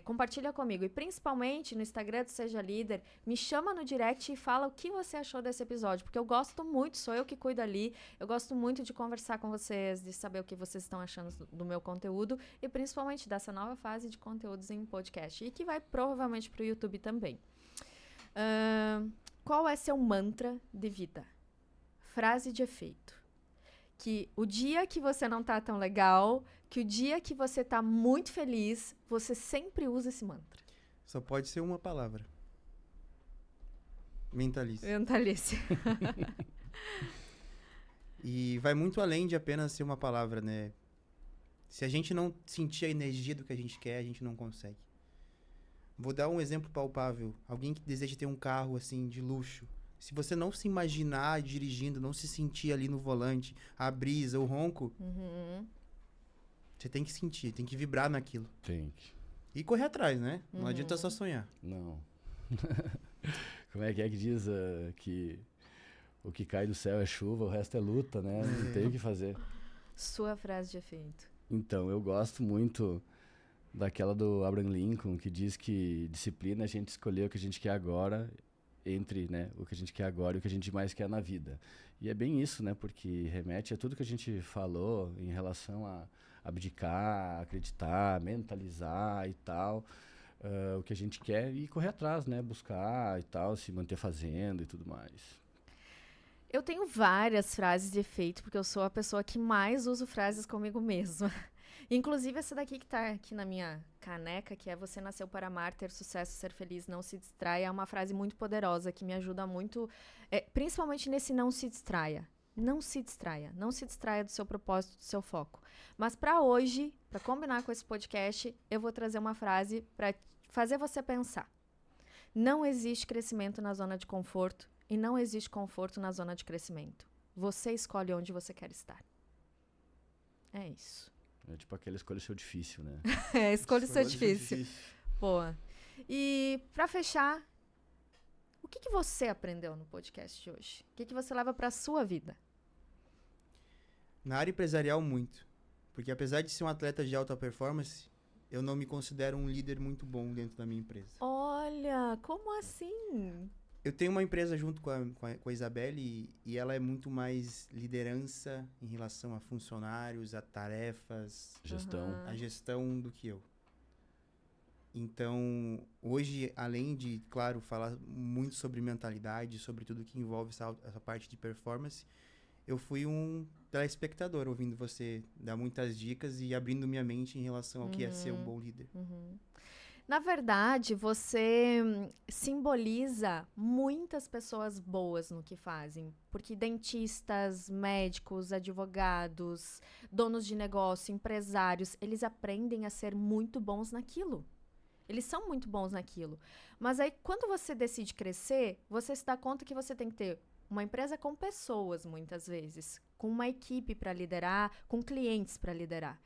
Compartilha comigo. E principalmente no Instagram do Seja Líder, me chama no direct e fala o que você achou desse episódio. Porque eu gosto muito, sou eu que cuido ali. Eu gosto muito de conversar com vocês, de saber o que vocês estão achando do meu conteúdo. E principalmente dessa nova fase de conteúdos em podcast. E que vai provavelmente pro YouTube também. Qual é seu mantra de vida? Frase de efeito. Que o dia que você não tá tão legal, que o dia que você tá muito feliz, você sempre usa esse mantra. Só pode ser uma palavra. Mentalize. Mentalize. E vai muito além de apenas ser uma palavra, né? Se a gente não sentir a energia do que a gente quer, a gente não consegue. Vou dar um exemplo palpável. Alguém que deseja ter um carro, assim, de luxo. Se você não se imaginar dirigindo, não se sentir ali no volante, a brisa, o ronco, Você tem que sentir, tem que vibrar naquilo. Tem que. E correr atrás, né? Não adianta só sonhar. Não. Como é que diz que o que cai do céu é chuva, o resto é luta, né? Não tem o que fazer. Sua frase de efeito. Então, eu gosto muito daquela do Abraham Lincoln, que diz que disciplina é a gente escolher o que a gente quer agora, entre, né, o que a gente quer agora e o que a gente mais quer na vida. E é bem isso, né? Porque remete a tudo que a gente falou em relação a abdicar, acreditar, mentalizar e tal, o que a gente quer e correr atrás, né? Buscar e tal, se manter fazendo e tudo mais. Eu tenho várias frases de efeito, porque eu sou a pessoa que mais uso frases comigo mesma. Inclusive essa daqui que tá aqui na minha caneca, que é "Você nasceu para amar, ter sucesso, ser feliz, não se distraia", é uma frase muito poderosa, que me ajuda muito, principalmente nesse não se distraia. Não se distraia. Não se distraia do seu propósito, do seu foco. Mas para hoje, para combinar com esse podcast, eu vou trazer uma frase para fazer você pensar. Não existe crescimento na zona de conforto e não existe conforto na zona de crescimento. Você escolhe onde você quer estar. É isso. É tipo aquela escolha seu difícil, né? Escolha o seu difícil. Boa. E para fechar, o que você aprendeu no podcast de hoje? O que você leva para a sua vida? Na área empresarial, muito. Porque apesar de ser um atleta de alta performance, eu não me considero um líder muito bom dentro da minha empresa. Olha, como assim? Eu tenho uma empresa junto com a Isabelle e ela é muito mais liderança em relação a funcionários, a tarefas, a gestão do que eu. Então, hoje, além de, claro, falar muito sobre mentalidade, sobre tudo que envolve essa parte de performance, eu fui um telespectador, ouvindo você dar muitas dicas e abrindo minha mente em relação ao que é ser um bom líder. Na verdade, você simboliza muitas pessoas boas no que fazem. Porque dentistas, médicos, advogados, donos de negócio, empresários, eles aprendem a ser muito bons naquilo. Eles são muito bons naquilo. Mas aí, quando você decide crescer, você se dá conta que você tem que ter uma empresa com pessoas, muitas vezes, com uma equipe para liderar, com clientes para liderar.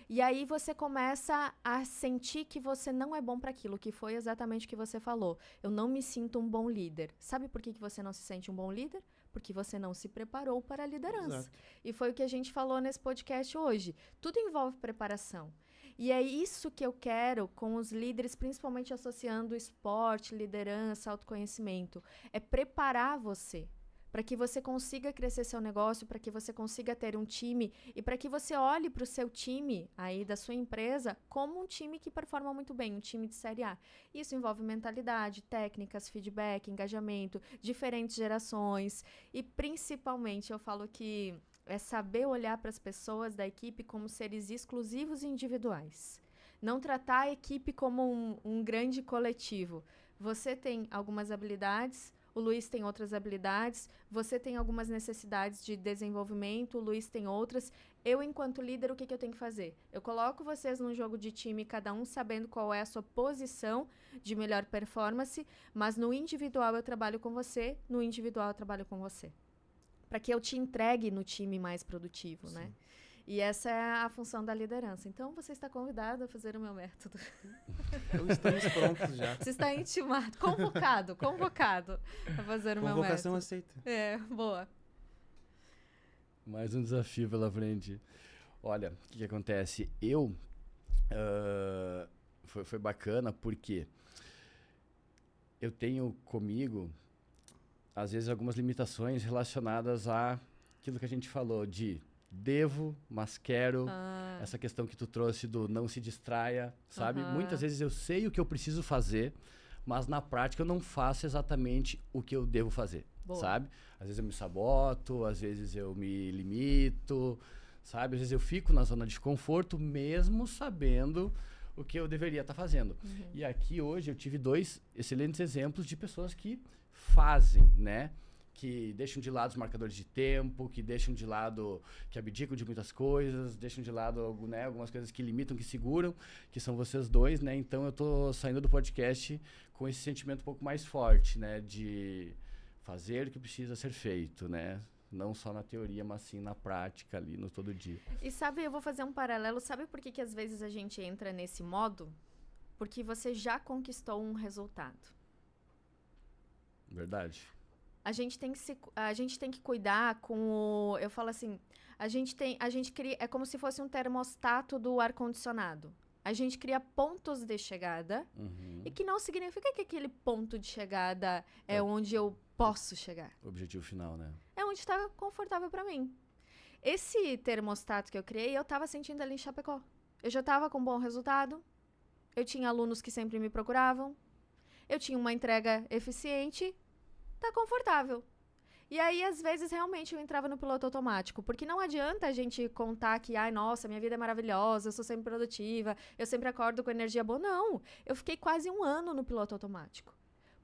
E aí você começa a sentir que você não é bom para aquilo, que foi exatamente o que você falou. Eu não me sinto um bom líder. Sabe por que você não se sente um bom líder? Porque você não se preparou para a liderança. Exato. E foi o que a gente falou nesse podcast hoje. Tudo envolve preparação. E é isso que eu quero com os líderes, principalmente associando esporte, liderança, autoconhecimento. É preparar você para que você consiga crescer seu negócio, para que você consiga ter um time e para que você olhe para o seu time aí da sua empresa como um time que performa muito bem, um time de série A. Isso envolve mentalidade, técnicas, feedback, engajamento, diferentes gerações e principalmente eu falo que é saber olhar para as pessoas da equipe como seres exclusivos e individuais. Não tratar a equipe como um grande coletivo. Você tem algumas habilidades, o Luiz tem outras habilidades, você tem algumas necessidades de desenvolvimento, o Luiz tem outras. Eu, enquanto líder, o que eu tenho que fazer? Eu coloco vocês num jogo de time, cada um sabendo qual é a sua posição de melhor performance, mas no individual eu trabalho com você, no individual eu trabalho com você. Para que eu te entregue no time mais produtivo, Sim. né? E essa é a função da liderança. Então, você está convidado a fazer o meu método. Então, estamos prontos já. Você está intimado, convocado a fazer o meu método. Convocação aceita. É, boa. Mais um desafio pela frente. Olha, o que acontece? Foi bacana porque eu tenho comigo, às vezes, algumas limitações relacionadas àquilo que a gente falou de devo, mas quero. Essa questão que tu trouxe do não se distraia, sabe? Muitas vezes eu sei o que eu preciso fazer, mas na prática eu não faço exatamente o que eu devo fazer, sabe? Às vezes eu me saboto, às vezes eu me limito, sabe? Às vezes eu fico na zona de conforto mesmo sabendo o que eu deveria estar fazendo. E aqui hoje eu tive 2 excelentes exemplos de pessoas que fazem, né? Que deixam de lado os marcadores de tempo, que deixam de lado, que abdicam de muitas coisas, deixam de lado, né, algumas coisas que limitam, que seguram, que são vocês dois, né? Então eu tô saindo do podcast com esse sentimento um pouco mais forte, né? De fazer o que precisa ser feito, né? Não só na teoria, mas sim na prática ali, no todo dia. E sabe, eu vou fazer um paralelo. Sabe por que às vezes a gente entra nesse modo? Porque você já conquistou um resultado. Verdade. A gente tem que cuidar com o... Eu falo assim, a gente cria... É como se fosse um termostato do ar-condicionado. A gente cria pontos de chegada e que não significa que aquele ponto de chegada é onde eu posso chegar. O objetivo final, né? É onde está confortável para mim. Esse termostato que eu criei, eu estava sentindo ali em Chapecó. Eu já estava com bom resultado. Eu tinha alunos que sempre me procuravam. Eu tinha uma entrega eficiente. Tá confortável. E aí, às vezes, realmente, eu entrava no piloto automático. Porque não adianta a gente contar que, ai, nossa, minha vida é maravilhosa, eu sou sempre produtiva, eu sempre acordo com energia boa. Não, eu fiquei quase 1 ano no piloto automático.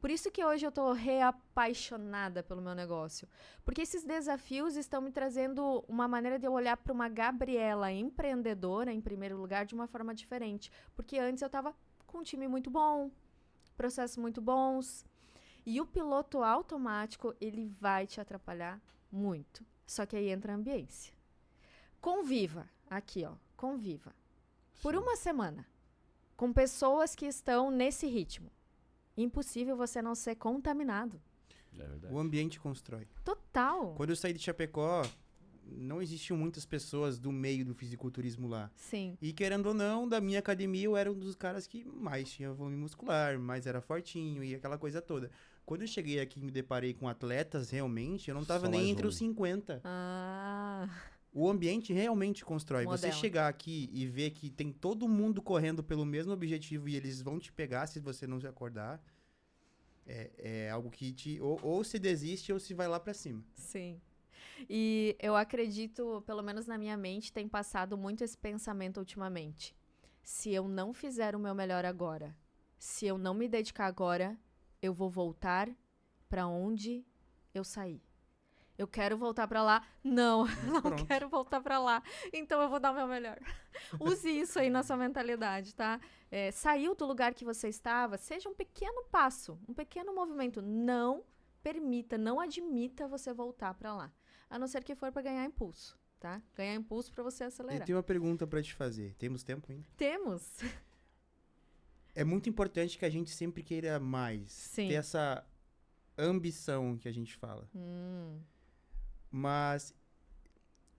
Por isso que hoje eu tô reapaixonada pelo meu negócio. Porque esses desafios estão me trazendo uma maneira de eu olhar para uma Gabriela empreendedora, em primeiro lugar, de uma forma diferente. Porque antes eu tava com um time muito bom, processos muito bons. E o piloto automático, ele vai te atrapalhar muito. Só que aí entra a ambiência. Conviva, aqui ó, conviva. Por 1 semana, com pessoas que estão nesse ritmo. Impossível você não ser contaminado. É verdade. O ambiente constrói. Total. Quando eu saí de Chapecó, não existiam muitas pessoas do meio do fisiculturismo lá. Sim. E querendo ou não, da minha academia, eu era um dos caras que mais tinha volume muscular, mais era fortinho e aquela coisa toda. Quando eu cheguei aqui e me deparei com atletas, realmente, eu não tava Só nem mais entre um. os 50. Ah, O ambiente realmente constrói. Você Modela. chegar aqui e ver que tem todo mundo correndo pelo mesmo objetivo e eles vão te pegar se você não se acordar, é algo que te... Ou se desiste ou se vai lá pra cima. sim. E eu acredito, pelo menos na minha mente, tem passado muito esse pensamento ultimamente. Se eu não fizer o meu melhor agora, se eu não me dedicar agora, eu vou voltar para onde eu saí. Eu quero voltar para lá? Não, eu não Pronto. quero voltar para lá. Então eu vou dar o meu melhor. Use isso aí na sua mentalidade, tá? Saiu do lugar que você estava, seja um pequeno passo, um pequeno movimento. Não permita, não admita você voltar para lá. A não ser que for para ganhar impulso, tá? Ganhar impulso para você Eu acelerar. tenho uma pergunta pra te fazer. Temos tempo ainda? Temos. É muito importante que a gente sempre queira mais. Sim. Ter essa ambição que a gente fala. Mas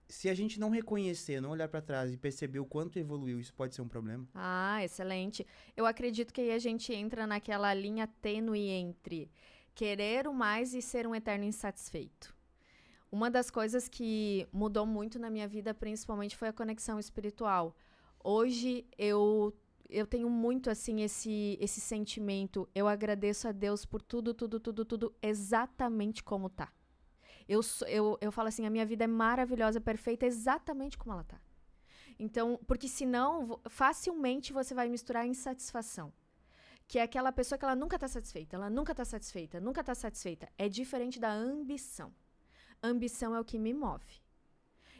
se a gente não reconhecer, não olhar pra trás e perceber o quanto evoluiu, isso pode ser um problema? Ah, excelente. Eu acredito que aí a gente entra naquela linha tênue entre querer o mais e ser um eterno insatisfeito. Uma das coisas que mudou muito na minha vida, principalmente, foi a conexão espiritual. Hoje, eu tenho muito, assim, esse sentimento. Eu agradeço a Deus por tudo, exatamente como tá. Eu falo assim, a minha vida é maravilhosa, perfeita, exatamente como ela tá. Então, porque senão, facilmente você vai misturar insatisfação. Que é aquela pessoa que ela nunca tá satisfeita, nunca tá satisfeita. É diferente da ambição. Ambição é o que me move.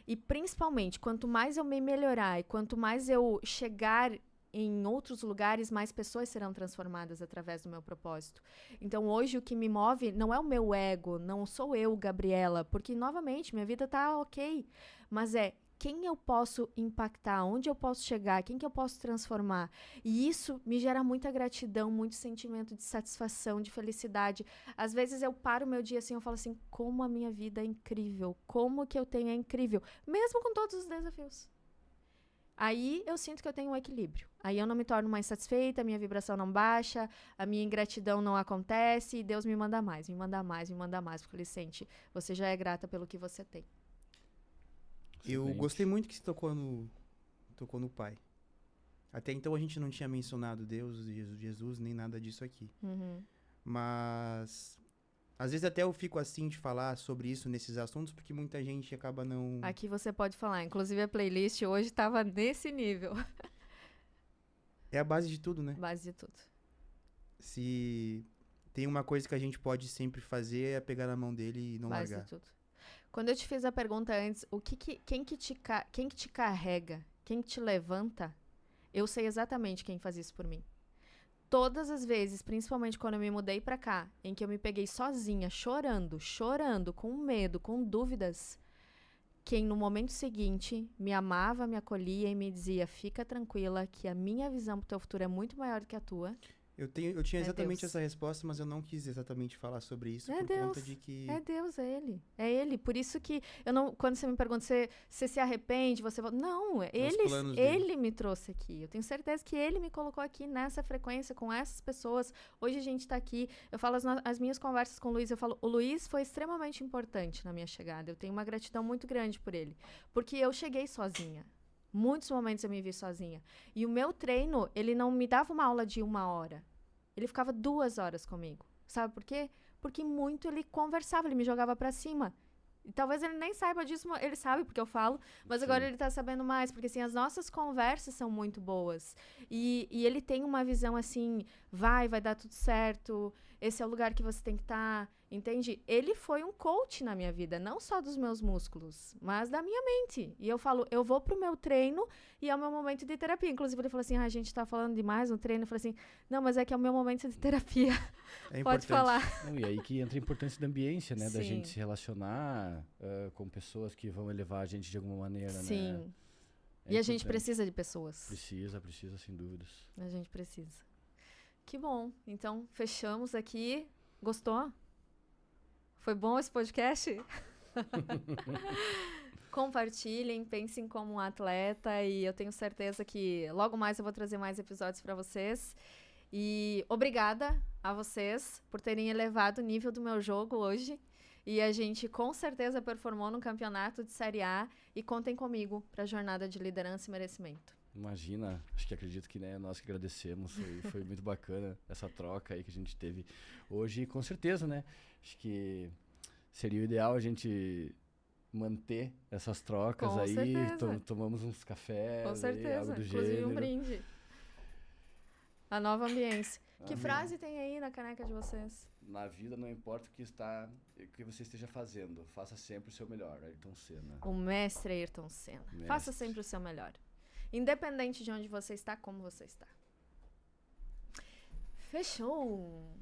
E principalmente, quanto mais eu me melhorar e quanto mais eu chegar em outros lugares, mais pessoas serão transformadas através do meu propósito. Então, hoje, o que me move não é o meu ego, não sou eu, Gabriela, porque, novamente, minha vida tá ok, mas é quem eu posso impactar, onde eu posso chegar, quem que eu posso transformar. E isso me gera muita gratidão, muito sentimento de satisfação, de felicidade. Às vezes eu paro o meu dia assim, eu falo assim, como a minha vida é incrível, como que eu tenho é incrível, mesmo com todos os desafios. Aí eu sinto que eu tenho um equilíbrio. Aí eu não me torno mais satisfeita, a minha vibração não baixa, a minha ingratidão não acontece e Deus me manda mais, porque Ele sente, você já é grata pelo que você tem. Eu Excelente. gostei muito que você tocou no Pai. Até então a gente não tinha mencionado Deus, Jesus, nem nada disso aqui. Mas às vezes até eu fico assim de falar sobre isso nesses assuntos, porque muita gente acaba não... Aqui você pode falar. Inclusive, a playlist hoje estava nesse nível. É a base de tudo, né? Base de tudo. Se tem uma coisa que a gente pode sempre fazer é pegar na mão dele e não Base largar. de tudo. Quando eu te fiz a pergunta antes, quem que te carrega, quem que te levanta, eu sei exatamente quem faz isso por mim. todas as vezes, principalmente quando eu me mudei pra cá, em que eu me peguei sozinha, chorando, com medo, com dúvidas, quem no momento seguinte me amava, me acolhia e me dizia, fica tranquila que a minha visão pro teu futuro é muito maior do que a tua. Eu tinha exatamente Deus. essa resposta, mas eu não quis exatamente falar sobre isso É por Deus. conta de que... É Deus, é Ele. É Ele. Por isso que eu não, quando você me pergunta você se arrepende, você volta. Não, planos dele. Ele me trouxe aqui. Eu tenho certeza que Ele me colocou aqui nessa frequência, com essas pessoas. Hoje a gente tá aqui. Eu falo as minhas conversas com o Luiz, eu falo, o Luiz foi extremamente importante na minha chegada. Eu tenho uma gratidão muito grande por ele. Porque eu cheguei sozinha. Muitos momentos eu me vi sozinha. E o meu treino, ele não me dava uma aula de 1 hora. Ele ficava 2 horas comigo. Sabe por quê? Porque muito ele conversava, ele me jogava pra cima. E talvez ele nem saiba disso, ele sabe porque eu falo, mas agora ele tá sabendo mais, porque assim, as nossas conversas são muito boas. E ele tem uma visão assim, vai dar tudo certo, esse é o lugar que você tem que estar, entende? Ele foi um coach na minha vida, não só dos meus músculos, mas da minha mente. E eu falo, eu vou pro meu treino e é o meu momento de terapia. Inclusive ele falou assim, a gente tá falando demais no treino. Eu falei assim, não, mas é que é o meu momento de terapia. É Pode importante. falar. Não, e aí que entra a importância da ambiência, né? Da Sim. gente se relacionar com pessoas que vão elevar a gente de alguma maneira, né? Sim. É E a gente importante. precisa de pessoas. Precisa, sem dúvidas. A gente precisa. Que bom. Então, fechamos aqui. Gostou? Foi bom esse podcast? Compartilhem, pensem como um atleta e eu tenho certeza que logo mais eu vou trazer mais episódios para vocês. E obrigada a vocês por terem elevado o nível do meu jogo hoje. E a gente com certeza performou no campeonato de Série A e contem comigo para a jornada de liderança e merecimento. Imagina, acho que acredito que nós que agradecemos, foi muito bacana essa troca aí que a gente teve hoje, e com certeza, né, acho que seria o ideal a gente manter essas trocas Com aí, certeza. tomamos uns cafés, Com aí, certeza, algo do inclusive gênero. um brinde. A nova ambiência. Que Amém. frase tem aí na caneca de vocês? Na vida não importa o que você esteja fazendo, faça sempre o seu melhor, Ayrton Senna. O mestre Ayrton Senna. Faça sempre o seu melhor. Independente de onde você está, como você está. Fechou!